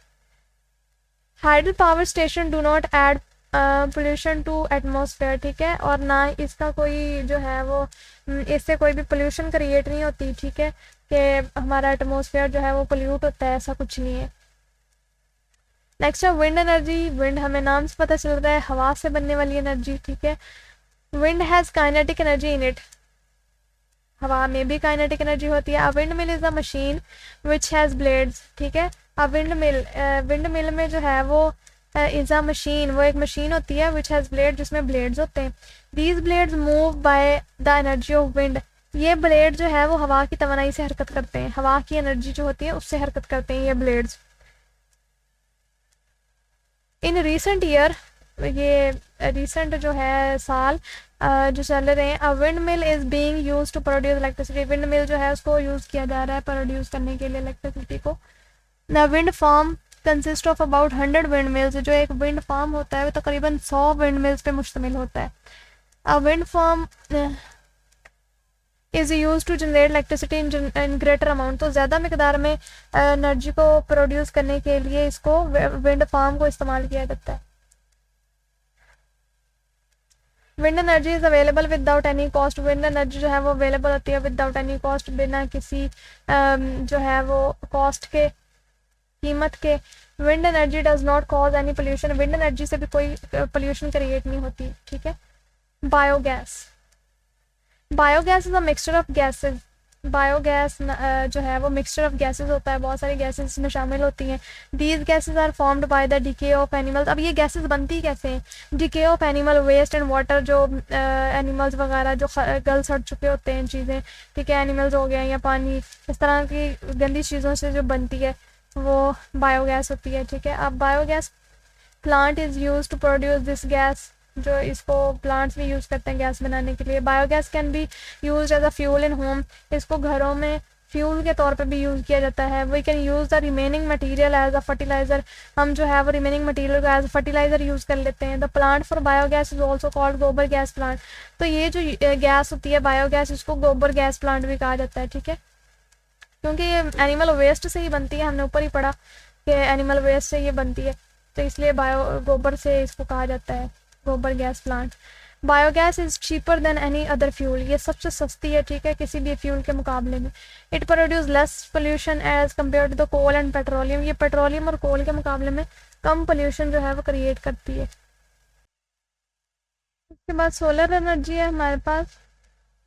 Hydel power station do not add pollution to atmosphere, ठीक है, और ना इसका कोई जो है वो, इससे कोई भी पोल्यूशन क्रिएट नहीं होती, ठीक है, कि हमारा एटमोसफेयर जो है वो पोल्यूट होता है, ऐसा कुछ नहीं है। नेक्स्ट है विंड एनर्जी। विंड हमें नाम से पता चल रहा है हवा से बनने वाली एनर्जी, ठीक है। Wind has kinetic energy in it. हवा में भी काइनेटिक एनर्जी होती है। A wind mill is a machine which has blades, ठीक है। अ विंड मिल में जो है वो इज़ अ मशीन, वो एक मशीन होती है, विच हैज़ ब्लेड, जिसमें ब्लेड्स होते हैं। These blades move by the energy of wind. ये ब्लेड जो है वो हवा की तवानाई से हरकत करते हैं, हवा की एनर्जी जो होती है उससे हरकत करते हैं ये ब्लेड्स। इन रिसेंट ईयर, ये रिसेंट जो है साल जो चल रहे हैं, a wind mill is being use to produce electricity. Wind mill जो है उसको यूज़ किया जा रहा है प्रोड्यूस करने के लिए इलेक्ट्रिसिटी को। The wind farm consist of about 100 wind mills. जो एक विंड फार्म होता है वो तकरीबन 100 विंड मिल्स पे मुश्तमिल होता है। A wind farm is use to generate electricity in greater amount. तो ज़्यादा मकदार में एनर्जी को प्रोड्यूस करने के लिए इसको विंड फार्म को इस्तेमाल किया जाता है। Wind energy is available without any cost. Wind energy जो है वो अवेलेबल होती है विदाउट एनी कॉस्ट, बिना किसी जो है वो कॉस्ट के, कीमत के। Wind energy does not cause any pollution. Wind energy से भी कोई पोल्यूशन क्रिएट नहीं होती, ठीक है। Biogas. Biogas is a mixture of gases. Biogas जो है वो मिक्सचर ऑफ गैसेज होता है, बहुत सारी गैसेज इसमें शामिल होती हैं। These gases are formed by the decay of animals. अब ये गैसेज बनती कैसे हैं, decay of animal waste and water. जो एनिमल्स वगैरह जो गल सड़ चुके होते हैं चीज़ें, ठीक है, एनिमल्स हो गए या पानी, इस तरह की गंदी चीज़ों से जो बनती है वो बायोगैस होती है, ठीक है। अब biogas plant is use to produce this gas. जो इसको प्लांट्स भी यूज़ करते हैं गैस बनाने के लिए। Biogas can be use as a fuel in home. इसको घरों में फ्यूल के तौर पे भी यूज़ किया जाता है। We can use the remaining material as a fertiliser, हम जो है वो रिमेनिंग मटेरियल को एज अ फर्टिलाइज़र यूज़ कर लेते हैं। The plant for biogas is also called gobar gas plant. तो ये जो गैस होती है बायोगैस, इसको गोबर गैस प्लांट भी कहा जाता है, ठीक है, क्योंकि ये एनिमल वेस्ट से ही बनती है। हमने ऊपर ही पढ़ा कि एनिमल वेस्ट से ये बनती है, तो इसलिए गोबर से इसको कहा जाता है गोबर gas plant. Biogas is cheaper than any other fuel, ये सबसे सस्ती है, ठीक है, किसी भी फ्यूल के मुकाबले में। It produce less pollution as compare to the coal and petroleum, ये पेट्रोलियम और कोल के मुकाबले में कम पोल्यूशन जो है वो क्रिएट करती है। उसके बाद सोलर एनर्जी है हमारे पास।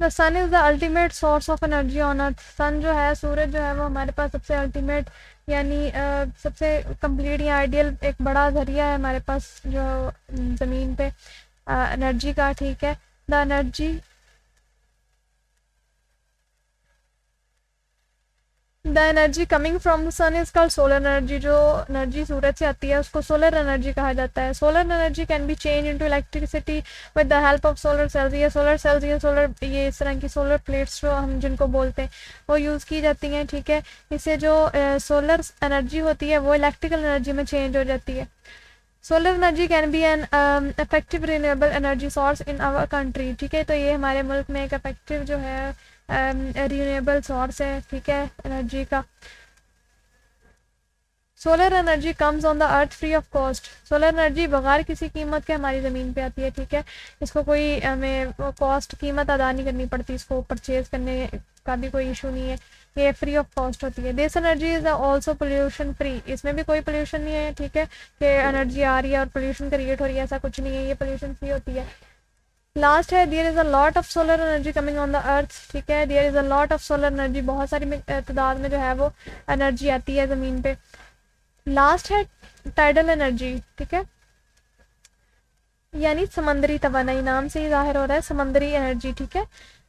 The sun is the ultimate source of energy on earth, sun जो है, सूरज जो है वो हमारे पास सबसे अल्टीमेट यानी सबसे कंप्लीट या आइडियल एक बड़ा ज़रिया है हमारे पास जो ज़मीन पे एनर्जी का, ठीक है। The energy coming from the sun is called solar energy, जो एनर्जी सूरज से आती है उसको सोलर एनर्जी कहा जाता है। Solar energy can be change into electricity with the help of solar cells, ये सोलर सेल्स ये इस तरह की सोलर प्लेट्स जो हम जिनको बोलते हैं वो यूज़ की जाती हैं, ठीक है। इससे जो सोलर एनर्जी होती है वो इलेक्ट्रिकल एनर्जी में चेंज हो जाती है। Solar energy can be an effective renewable energy source in our country, ठीक है, तो ये हमारे मुल्क में एक इफेक्टिव जो है रिन्यूएबल सोर्स है, ठीक है, एनर्जी का। Solar energy comes on the earth free of cost, solar energy बगैर किसी कीमत के हमारी ज़मीन पे आती है, ठीक है, इसको कोई हमें कॉस्ट कीमत अदा नहीं करनी पड़ती, इसको परचेज़ करने का भी कोई इशू नहीं है, ये फ्री ऑफ कॉस्ट होती है। This energy is also pollution free, इसमें भी कोई पोल्यूशन नहीं है, ठीक है, कि एनर्जी आ रही है और पोल्यूशन क्रिएट हो रही है, ऐसा कुछ नहीं है, ये पोल्यूशन फ्री होती है। लास्ट है there is a lot of solar energy coming on the earth, ठीक है, there is a lot of solar energy, बहुत सारी तादाद में जो है वो एनर्जी आती है ज़मीन पे। लास्ट है टाइडल एनर्जी, ठीक है, यानी समंदरी तवानाई, नाम से ही जाहिर हो रहा है समंदरी एनर्जी, ठीक है।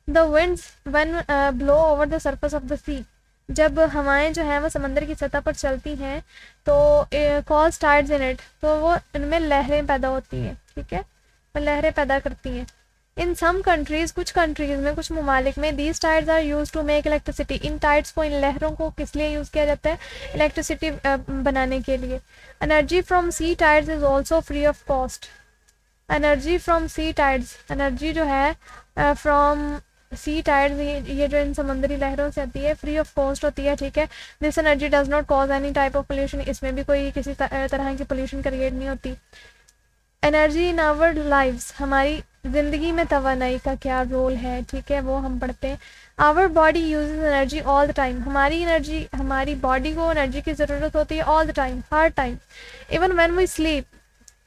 The winds when blow over the surface of the sea, जब हवाएं जो हैं वो समंदर की सतह पर चलती हैं तो कॉज टाइड्स इन इट, तो वो इनमें लहरें पैदा होती हैं, ठीक है, वो लहरें पैदा करती हैं। इन सम कंट्रीज़, कुछ कंट्रीज़ में, कुछ ममालिक में, these tides are use to make electricity, इन टाइड्स को, इन लहरों को किस लिए यूज़ किया जाता है, इलेक्ट्रिसिटी बनाने के लिए। Energy from sea tides is also free of cost, energy from sea tides, energy जो है फ्रॉम सी टाइड्स, ये जो इन समुद्री लहरों से आती है, फ्री ऑफ कॉस्ट होती है, ठीक है। This energy does not cause any type of pollution, इसमें भी कोई किसी तरह की पोल्यूशन क्रिएट नहीं होती। एनर्जी इन आवर लाइव्स, हमारी ज़िंदगी में तवानाई का क्या रोल है, ठीक है, वो हम पढ़ते हैं। Our body uses energy all the time, हमारी बॉडी को एनर्जी की ज़रूरत होती है ऑल द टाइम, हर time. Even when we sleep,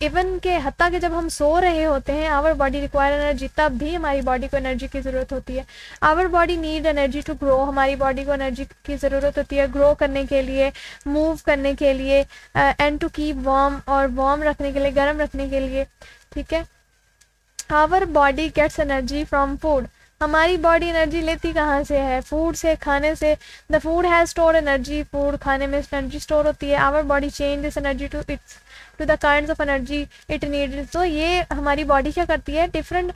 even के हत्ता कि जब हम सो रहे होते हैं, आवर बॉडी रिक्वायर एनर्जी, तब भी हमारी बॉडी को एनर्जी की ज़रूरत होती है। Our body need energy to grow, हमारी बॉडी को एनर्जी की ज़रूरत होती है ग्रो करने के लिए, मूव करने के लिए, एंड टू कीप वार्म, और वार्म रखने के लिए, गर्म रखने के लिए, ठीक है। Our body gets energy from food, हमारी बॉडी एनर्जी लेती कहाँ से है, फूड से, खाने से। The food has store energy, food खाने में एनर्जी स्टोर होती है। Our body change this energy to the kinds of energy it need, तो ये हमारी बॉडी क्या करती है, डिफरेंट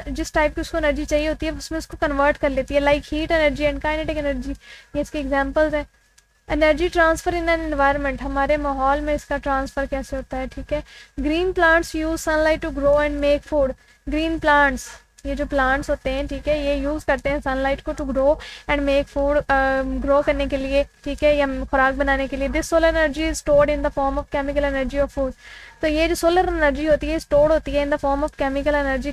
जिस टाइप की उसको एनर्जी चाहिए होती है उसमें उसको कन्वर्ट कर लेती है, like heat energy and kinetic energy, ये इसके एग्जांपल्स हैं। Energy transfer in an environment, हमारे माहौल में इसका ट्रांसफ़र कैसे होता है, ठीक है। Green plants use sunlight to grow and make food, green plants, ये जो प्लांट्स होते हैं, ठीक है, ये यूज़ करते हैं सनलाइट को to grow and make food, grow करने के लिए, ठीक है, या खुराक बनाने के लिए। This solar energy is stored in the form of chemical energy of food, तो ये जो सोलर एनर्जी होती है स्टोर होती है in the form of chemical energy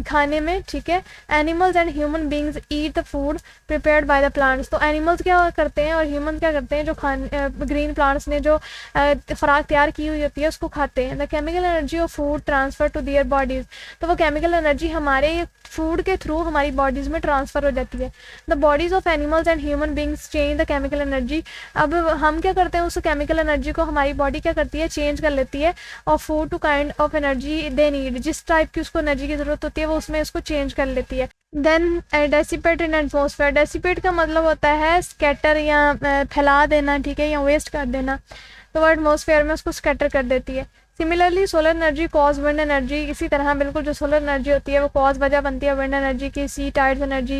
खाने में, ठीक है। Animals and human beings eat the food prepared by the plants, तो एनिमल्स क्या करते हैं और ह्यूमन क्या करते हैं, जो ग्रीन प्लांट्स ने जो खुराक तैयार की हुई होती है उसको खाते हैं। The chemical energy of food transfer to their bodies, तो वो केमिकल एनर्जी हमारे फूड के थ्रू हमारी बॉडीज़ में ट्रांसफ़र हो जाती है। The bodies of animals and human beings change the chemical energy, अब हम क्या करते हैं, उस केमिकल एनर्जी को हमारी बॉडी क्या करती है, चेंज कर लेती है, और food to kind of energy they need, जिस टाइप की उसको एनर्जी की ज़रूरत होती है वो उसमें उसको चेंज कर लेती है। Then dissipate in atmosphere, dissipate का मतलब होता है स्कैटर या फैला देना, ठीक है, या वेस्ट कर देना, तो वो एटमॉस्फेयर में उसको स्कैटर कर देती है। Similarly solar energy cause wind energy, इसी तरह बिल्कुल जो सोलर एनर्जी होती है वो कॉज वजह बनती है विंड एनर्जी की, सी टाइड्स एनर्जी,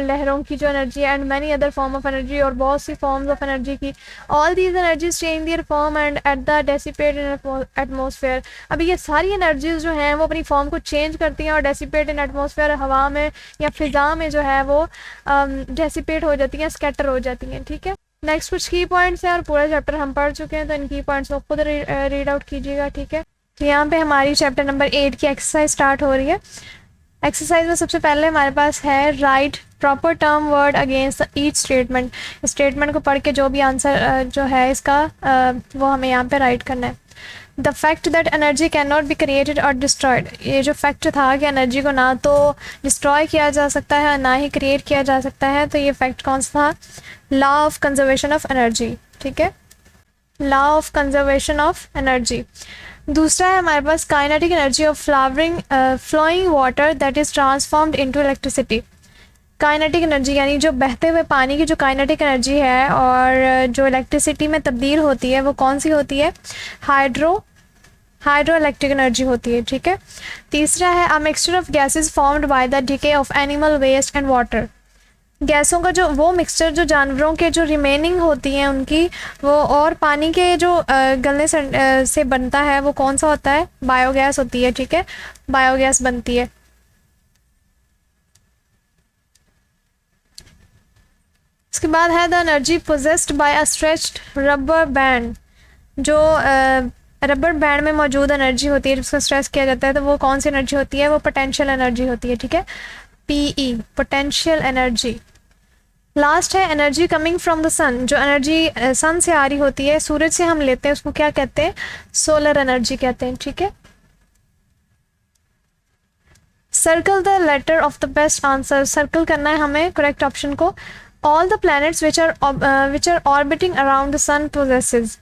लहरों की जो एनर्जी है, and many other form of energy, और बहुत सी फॉर्म्स ऑफ एनर्जी की। All these energies change their form and at the dissipate in atmosphere. अभी ये सारी एनर्जीज जो हैं वो अपनी फॉर्म को चेंज करती हैं और डेसिपेट इन एटमोसफेयर, हवा में या फिज़ा में जो है वो डेसिपेट हो जाती हैं, स्कैटर हो जाती हैं। ठीक है, नेक्स्ट कुछ की पॉइंट्स हैं और पूरा चैप्टर हम पढ़ चुके हैं, तो इन की पॉइंट्स को खुद रीड आउट कीजिएगा। ठीक है, तो यहाँ पे हमारी चैप्टर नंबर 8 की एक्सरसाइज स्टार्ट हो रही है। एक्सरसाइज में सबसे पहले हमारे पास है right proper term word against each statement. Statement को पढ़ के जो भी आंसर जो है इसका वो हमें यहाँ पे राइट करना है। The fact that energy can not be created और डिस्ट्रॉयड, ये जो फैक्ट था कि एनर्जी को ना तो डिस्ट्रॉय किया जा सकता है ना ही क्रिएट किया जा सकता है, तो ये फैक्ट कौन सा था? Law of conservation of energy. ठीक है, law of conservation of energy. दूसरा है हमारे पास kinetic energy of flowing water that is transformed into electricity. Kinetic energy यानी जो बहते हुए पानी की जो काइनेटिक एनर्जी है और जो इलेक्ट्रिसिटी में तब्दील होती है वो कौन सी होती है? हाइड्रो इलेक्ट्रिक एनर्जी होती है। ठीक है, तीसरा है a mixture of gases formed by the decay of animal waste and water. गैसों का जो वो मिक्सचर जो जानवरों के जो रिमेनिंग होती हैं उनकी वो और पानी के जो गलने से बनता है वो कौन सा होता है? बायोगैस होती है। ठीक है, बायोगैस बनती है। इसके बाद है the energy possessed by a stretched rubber band. जो रबर बैंड में मौजूद एनर्जी होती है जिसका स्ट्रेस किया जाता है तो वो कौन सी एनर्जी होती है? वो पोटेंशियल एनर्जी होती है। ठीक है, पीई पोटेंशियल एनर्जी। लास्ट है एनर्जी कमिंग फ्रॉम द सन। जो एनर्जी सन से आ रही होती है, सूरज से हम लेते हैं, उसको क्या कहते हैं? सोलर एनर्जी कहते हैं। ठीक है, circle the letter of the best answer. Circle करना है हमें करेक्ट ऑप्शन को। All the planets which are orbiting around the sun possesses.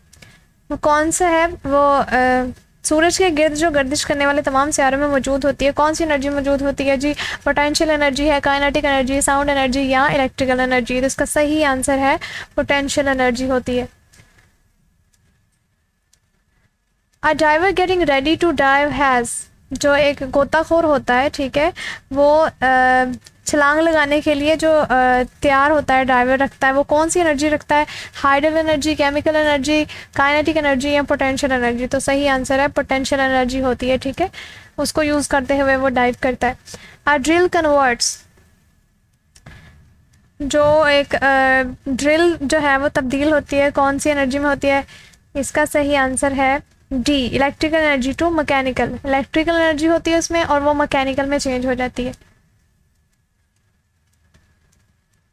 वो कौन सा है? वो सूरज के गिर्द जो गर्दिश करने वाले तमाम सियारों में मौजूद होती है। कौन सी एनर्जी मौजूद होती है जी? पोटेंशियल एनर्जी है, काइनेटिक एनर्जी, साउंड एनर्जी या इलेक्ट्रिकल एनर्जी। तो इसका सही आंसर है पोटेंशियल एनर्जी होती है। A diver getting ready to dive has. जो एक गोताखोर होता है, ठीक है, वो छलांग लगाने के लिए जो तैयार होता है, डाइवर रखता है, वो कौन सी एनर्जी रखता है? Hydel energy, chemical energy, kinetic energy या पोटेंशियल एनर्जी। तो सही आंसर है पोटेंशियल एनर्जी होती है। ठीक है, उसको यूज़ करते हुए वो डाइव करता है। A drill converts. जो एक ड्रिल जो है वो तब्दील होती है, कौन सी एनर्जी में होती है? इसका सही आंसर है D, electrical energy to mechanical. Electrical energy होती है उसमें और वो मैकेनिकल में चेंज हो जाती है।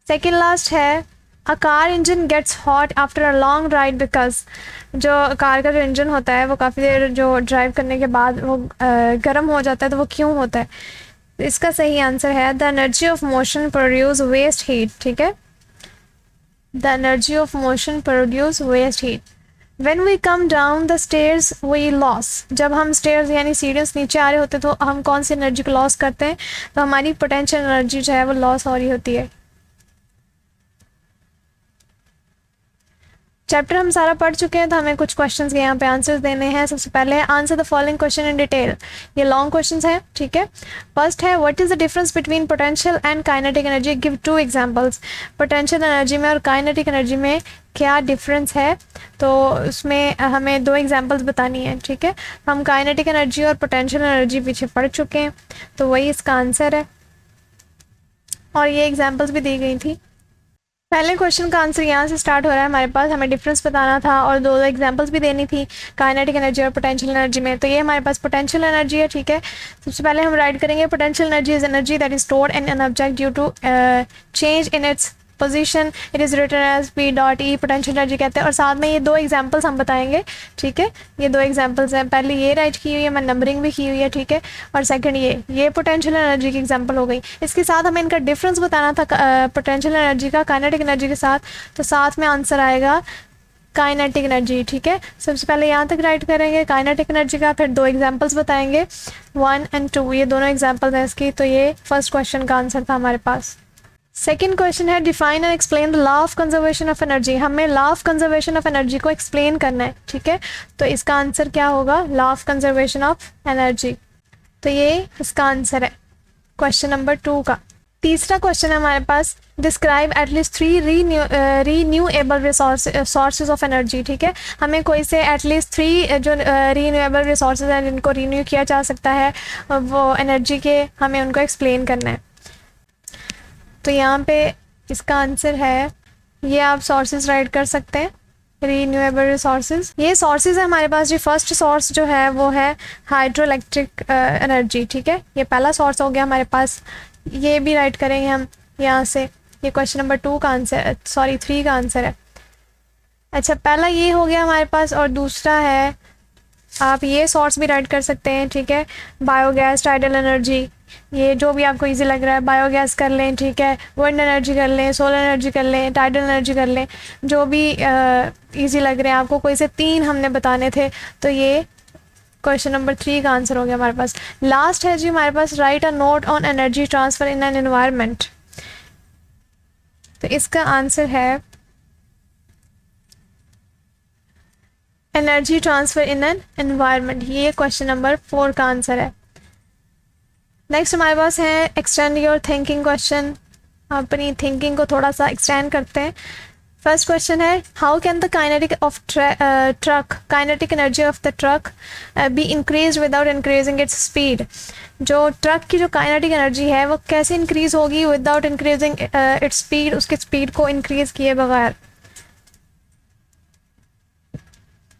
सेकेंड लास्ट है a car engine gets hot after a long ride because. जो कार का जो इंजन होता है वो काफ़ी देर जो ड्राइव करने के बाद वो गर्म हो जाता है, तो वो क्यों होता है? इसका सही आंसर है the energy of motion produce waste heat. ठीक है, the energy of motion produce waste heat. When we come down the stairs we lose। जब हम स्टेयर्स यानी सीढ़ियों से नीचे आ रहे होते हैं तो हम कौन सी एनर्जी को लॉस करते हैं? तो हमारी पोटेंशियल एनर्जी जो है वो लॉस हो रही होती है। चैप्टर हम सारा पढ़ चुके हैं, तो हमें कुछ क्वेश्चंस के यहाँ पे आंसर्स देने हैं। सबसे पहले answer the following question in detail. ये लॉन्ग क्वेश्चंस हैं। ठीक है, फर्स्ट है what is the difference between potential and kinetic energy? Give 2 examples. Potential energy में और काइनेटिक एनर्जी में क्या डिफरेंस है? तो उसमें हमें 2 एग्जांपल्स बतानी है। ठीक है, हम काइनेटिक एनर्जी और पोटेंशियल एनर्जी पीछे पढ़ चुके हैं, तो वही इसका आंसर है और ये एग्जाम्पल्स भी दी गई थी। पहले क्वेश्चन का आंसर यहाँ से स्टार्ट हो रहा है हमारे पास। हमें डिफरेंस बताना था और 2 एग्जांपल्स भी देनी थी काइनेटिक एनर्जी और पोटेंशियल एनर्जी में। तो ये हमारे पास पोटेंशियल एनर्जी है। ठीक है, सबसे पहले हम राइट करेंगे potential energy is energy that is stored in an object due to change in its position, it is written as P dot E, potential energy कहते हैं। और साथ में ये 2 एग्जांपल्स हम बताएंगे। ठीक है, ये 2 एग्जांपल्स हैं। पहले ये राइट की हुई है, मैं नंबरिंग भी की हुई है। ठीक है, और सेकंड ये पोटेंशियल एनर्जी की एग्जांपल हो गई। इसके साथ हमें इनका डिफरेंस बताना था पोटेंशियल एनर्जी का काइनेटिक एनर्जी के साथ, तो साथ में आंसर आएगा काइनेटिक एनर्जी। ठीक है, सबसे पहले यहाँ तक राइट करेंगे काइनेटिक एनर्जी का, फिर 2 एग्जांपल्स बताएंगे 1 और 2, ये दोनों एग्जांपल्स हैं इसकी। तो ये फर्स्ट क्वेश्चन का आंसर था हमारे पास। सेकेंड क्वेश्चन है define and explain the law of conservation of energy. हमें law of conservation of energy को एक्सप्लेन करना है, ठीक है। तो इसका आंसर क्या होगा, law of conservation of energy. तो ये इसका आंसर है क्वेश्चन नंबर 2 का। तीसरा क्वेश्चन है हमारे पास, describe at least 3 renewable sources of energy, ठीक है। हमें कोई से एटलीस्ट 3 जो रीन्यूएबल रिसोर्सेज हैं जिनको रीन्यू किया जा सकता है वो एनर्जी के, हमें उनको एक्सप्लेन करना है। तो यहाँ पे इसका आंसर है, ये आप सोर्सेज राइट कर सकते हैं, रीन्यूएबल रिसोर्सेज। ये सोर्सेज है हमारे पास। जी फर्स्ट सोर्स जो है वो है हाइड्रो इलेक्ट्रिक एनर्जी, ठीक है। ये पहला सोर्स हो गया हमारे पास, ये भी राइट करेंगे हम यहाँ से। ये क्वेश्चन नंबर 2 का आंसर, सॉरी 3 का आंसर है। अच्छा, पहला ये हो गया हमारे पास, और दूसरा है, आप ये सोर्स भी राइट कर सकते हैं, ठीक है, बायोगैस, टाइडल एनर्जी, ये जो भी आपको इजी लग रहा है, बायोगैस कर लें, ठीक है, विंड एनर्जी कर लें, सोलर एनर्जी कर लें, टाइडल एनर्जी कर लें, जो भी इजी लग रहे हैं आपको। कोई से 3 हमने बताने थे, तो ये क्वेश्चन नंबर 3 का आंसर हो गया हमारे पास। लास्ट है जी हमारे पास, write a note on energy transfer in an environment. तो इसका आंसर है energy transfer in an environment. ये क्वेश्चन नंबर 4 का आंसर है। नेक्स्ट हमारे पास है एक्सटेंड योर थिंकिंग क्वेश्चन। अपनी थिंकिंग को थोड़ा सा एक्सटेंड करते हैं। फर्स्ट क्वेश्चन है, how can the kinetic of truck kinetic energy of the truck be increase without increasing its speed. जो ट्रक की जो काइनेटिक एनर्जी है वो कैसे इंक्रीज होगी विदाउट इंक्रीजिंग इट्स स्पीड, उसकी स्पीड को इंक्रीज किए बगैर।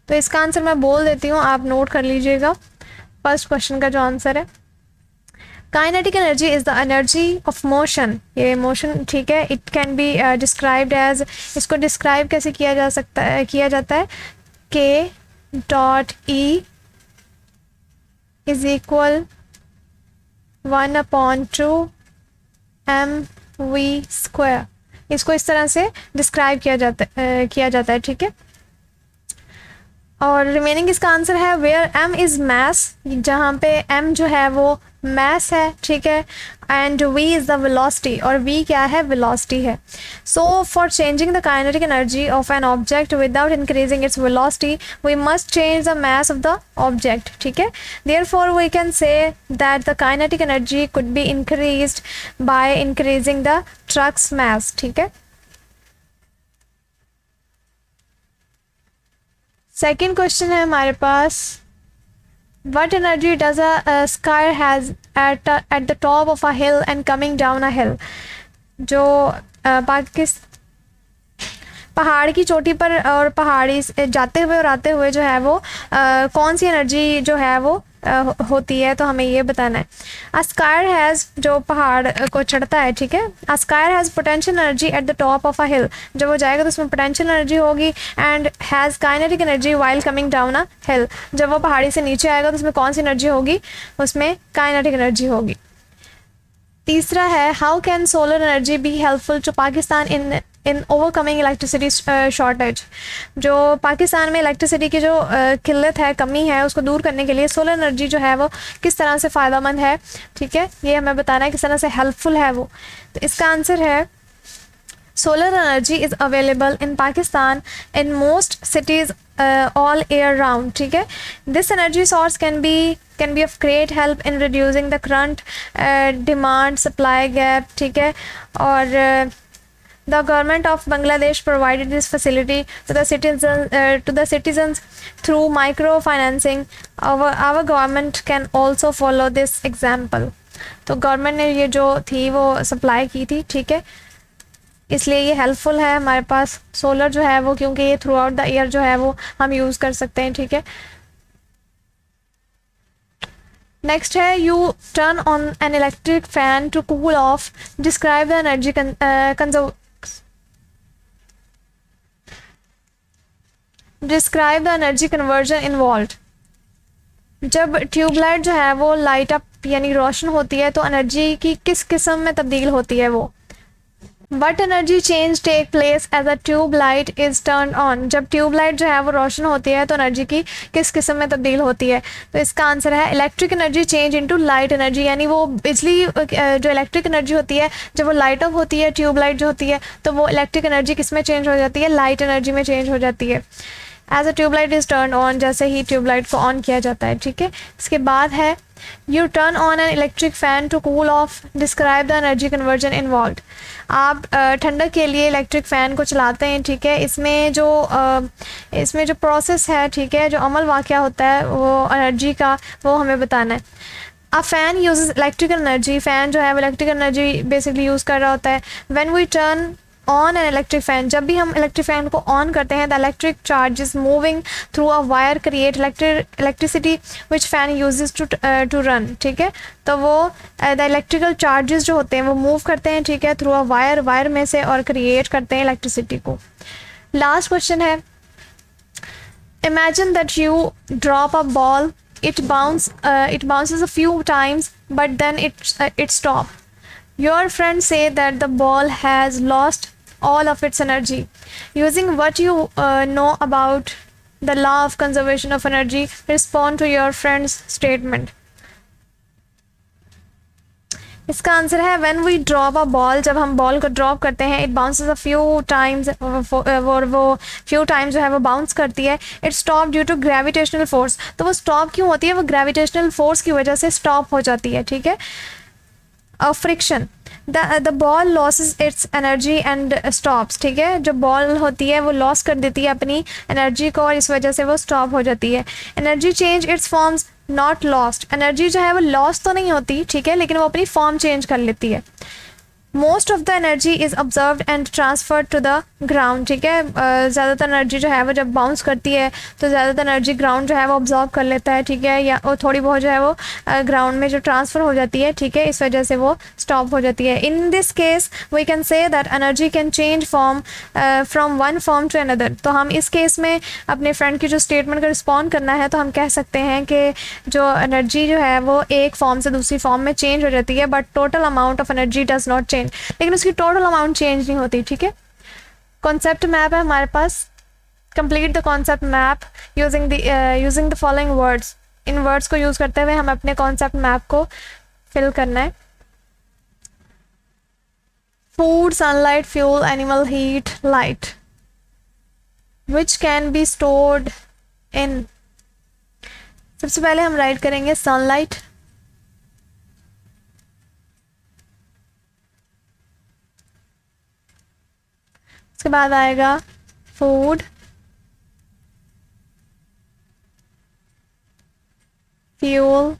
तो इसका आंसर मैं बोल देती हूँ, आप नोट कर लीजिएगा। फर्स्ट क्वेश्चन का जो आंसर है, kinetic energy is the energy of motion. ये मोशन, ठीक है, it can be described as, इसको डिस्क्राइब कैसे किया जा सकता है, किया जाता है, K.E इज इक्वल 1/2 mv²। इसको इस तरह से डिस्क्राइब किया जाता है, ठीक है। और रिमेनिंग इसका आंसर है वेयर m इज़ मैस, जहाँ पे m जो है वो मैस है, ठीक है, and v is the velocity, और v क्या है, वेलोसिटी है। So for changing the kinetic energy of an object without increasing its velocity we must change the mass of the object, ठीक है। Therefore we can say that the kinetic energy could be increased by increasing the truck's mass, ठीक है। सेकेंड क्वेश्चन है हमारे पास, what energy does a skier has at the top of a hill and coming down a hill. जो पहाड़ की चोटी पर और पहाड़ी से जाते हुए और आते हुए जो है वो कौन सी एनर्जी जो है वो होती है, तो हमें ये बताना है। अ स्कायर हैज़, जो पहाड़ को चढ़ता है, ठीक है, a skier has potential energy at the top of a hill. जब वो जाएगा तो उसमें पोटेंशियल एनर्जी होगी, and has kinetic energy while coming down a hill. जब वो पहाड़ी से नीचे आएगा तो उसमें कौन सी एनर्जी होगी, उसमें काइनेटिक एनर्जी होगी। तीसरा है, how can solar energy be helpful to Pakistan in overcoming electricity shortage. जो पाकिस्तान में इलेक्ट्रिसिटी की जो किल्लत है, कमी है, उसको दूर करने के लिए सोलर एनर्जी जो है वो किस तरह से फ़ायदेमंद है, ठीक है, ये हमें बताना है किस तरह से हेल्पफुल है वो। तो इसका आंसर है, solar energy is available in Pakistan in most cities all year round, ठीक है। This energy source can be of great help in reducing the current demand supply gap, ठीक है। और the government of Bangladesh provided this facility to the citizens through microfinancing. Our government can also follow this example. तो गवर्नमेंट ने ये जो थी वो सप्लाई की थी, ठीक है, इसलिए ये हेल्पफुल है हमारे पास सोलर जो है वो, क्योंकि ये थ्रू आउट द ईयर जो है वो हम यूज़ कर सकते हैं, ठीक है। नेक्स्ट है, you turn on an electric fan to cool off, describe the energy describe the energy conversion involve. जब ट्यूबलाइट जो है वो लाइट अप यानी रोशन होती है तो एनर्जी की किस किस्म में तब्दील होती है वो। What energy change take place as a tube light is turn on. जब ट्यूब लाइट जो है वो रोशन होती है तो एनर्जी की किस किस्म में तब्दील होती है? तो इसका आंसर है electric energy change into light energy, यानी वो बिजली जो इलेक्ट्रिक एनर्जी होती है जब वो लाइट अप होती है, ट्यूब लाइट जो होती है, तो वो इलेक्ट्रिक एनर्जी किस में चेंज हो जाती है? लाइट एनर्जी में चेंज हो जाती है। As a tube light is turn on, जैसे ही ट्यूबलाइट को ऑन किया जाता है, ठीक है। इसके बाद है you turn on an electric fan to cool off, describe the energy conversion involve. आप ठंडक के लिए इलेक्ट्रिक फ़ैन को चलाते हैं, ठीक है। इसमें जो प्रोसेस है, ठीक है, जो अमल वाक़या होता है वो एनर्जी का, वो हमें बताना है। अ fan uses electrical energy, fan जो है वो इलेक्ट्रिकल एनर्जी बेसिकली यूज़ कर रहा होता है। When we turn on an electric fan, जब भी हम इलेक्ट्रिक फ़ैन को ऑन करते हैं, the electric charges moving through a wire create electricity which fan uses to run, ठीक है। तो वो द इलेक्ट्रिकल चार्जेस जो होते हैं वो मूव करते हैं, ठीक है, थ्रू अ वायर में से, और क्रिएट करते हैं इलेक्ट्रिसिटी को। लास्ट क्वेश्चन है, imagine that you drop a ball, it bounces a few times but then it stop. Your friends say that the ball has lost all of its energy. Using what you know about the law of conservation of energy, respond to your friend's statement. इसका आंसर है when we drop a ball, जब हम बॉल को ड्रॉप करते हैं, it bounces a few times, वो फ्यू टाइम्स जो है वो बाउंस करती है। It stop due to gravitational force, तो वो स्टॉप क्यों होती है? वो ग्रेविटेशनल फोर्स की वजह से स्टॉप हो जाती है, ठीक है। Friction, the ball losses it's energy and stops, ठीक है। जो बॉल होती है वो लॉस कर देती है अपनी एनर्जी को और इस वजह से वो स्टॉप हो जाती है। Energy change it's forms not lost, energy जो है वो लॉस तो नहीं होती, ठीक है, लेकिन वो अपनी फॉर्म चेंज कर लेती है। Most of the energy is observed and transferred to the ground, ठीक है। ज़्यादातर एनर्जी जो है वो जब बाउंस करती है तो ज़्यादातर एनर्जी ग्राउंड जो है वो ऑब्जॉर्व कर लेता है, ठीक है, या वो थोड़ी बहुत जो है वो ग्राउंड में जो ट्रांसफ़र हो जाती है, ठीक है, इस वजह से वो स्टॉप हो जाती है। In this case we can say that energy can change form from one form to another. तो हम इस केस में अपने फ्रेंड की जो स्टेटमेंट का रिस्पॉन्ड करना है तो हम कह सकते हैं कि जो एनर्जी जो है वो एक फॉर्म से दूसरी फॉर्म में चेंज हो जाती है, but total amount of energy does not change, लेकिन उसकी टोटल अमाउंट चेंज नहीं होती, ठीक है। कॉन्सेप्ट मैप है हमारे पास, complete the concept map using the following words. इन वर्ड्स को यूज़ करते हुए हम अपने कॉन्सेप्ट मैप को फिल करना है। Food, sunlight, fuel, animal, heat, light, which can be stored in. सबसे पहले हम राइट करेंगे सनलाइट, उसके बाद आएगा फूड, फ्यूल,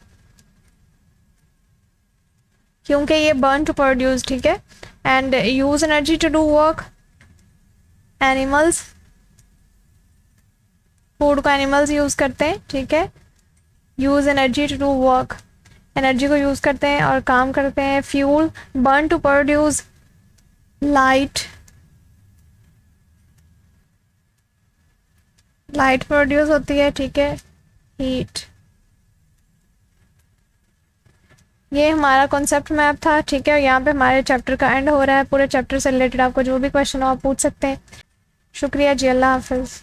क्योंकि ये बर्न टू प्रोड्यूस, ठीक है, and use energy to do work, animals, food को एनिमल्स यूज करते हैं, ठीक है, use energy to do work, energy को यूज करते हैं और काम करते हैं। Fuel, burn to produce light, light produce होती है, ठीक है, हीट। ये हमारा कॉन्सेप्ट मैप था, ठीक है, और यहाँ पे हमारे चैप्टर का एंड हो रहा है। पूरे चैप्टर से रिलेटेड आपको जो भी क्वेश्चन हो आप पूछ सकते हैं। शुक्रिया जी, अल्लाह हाफिज़।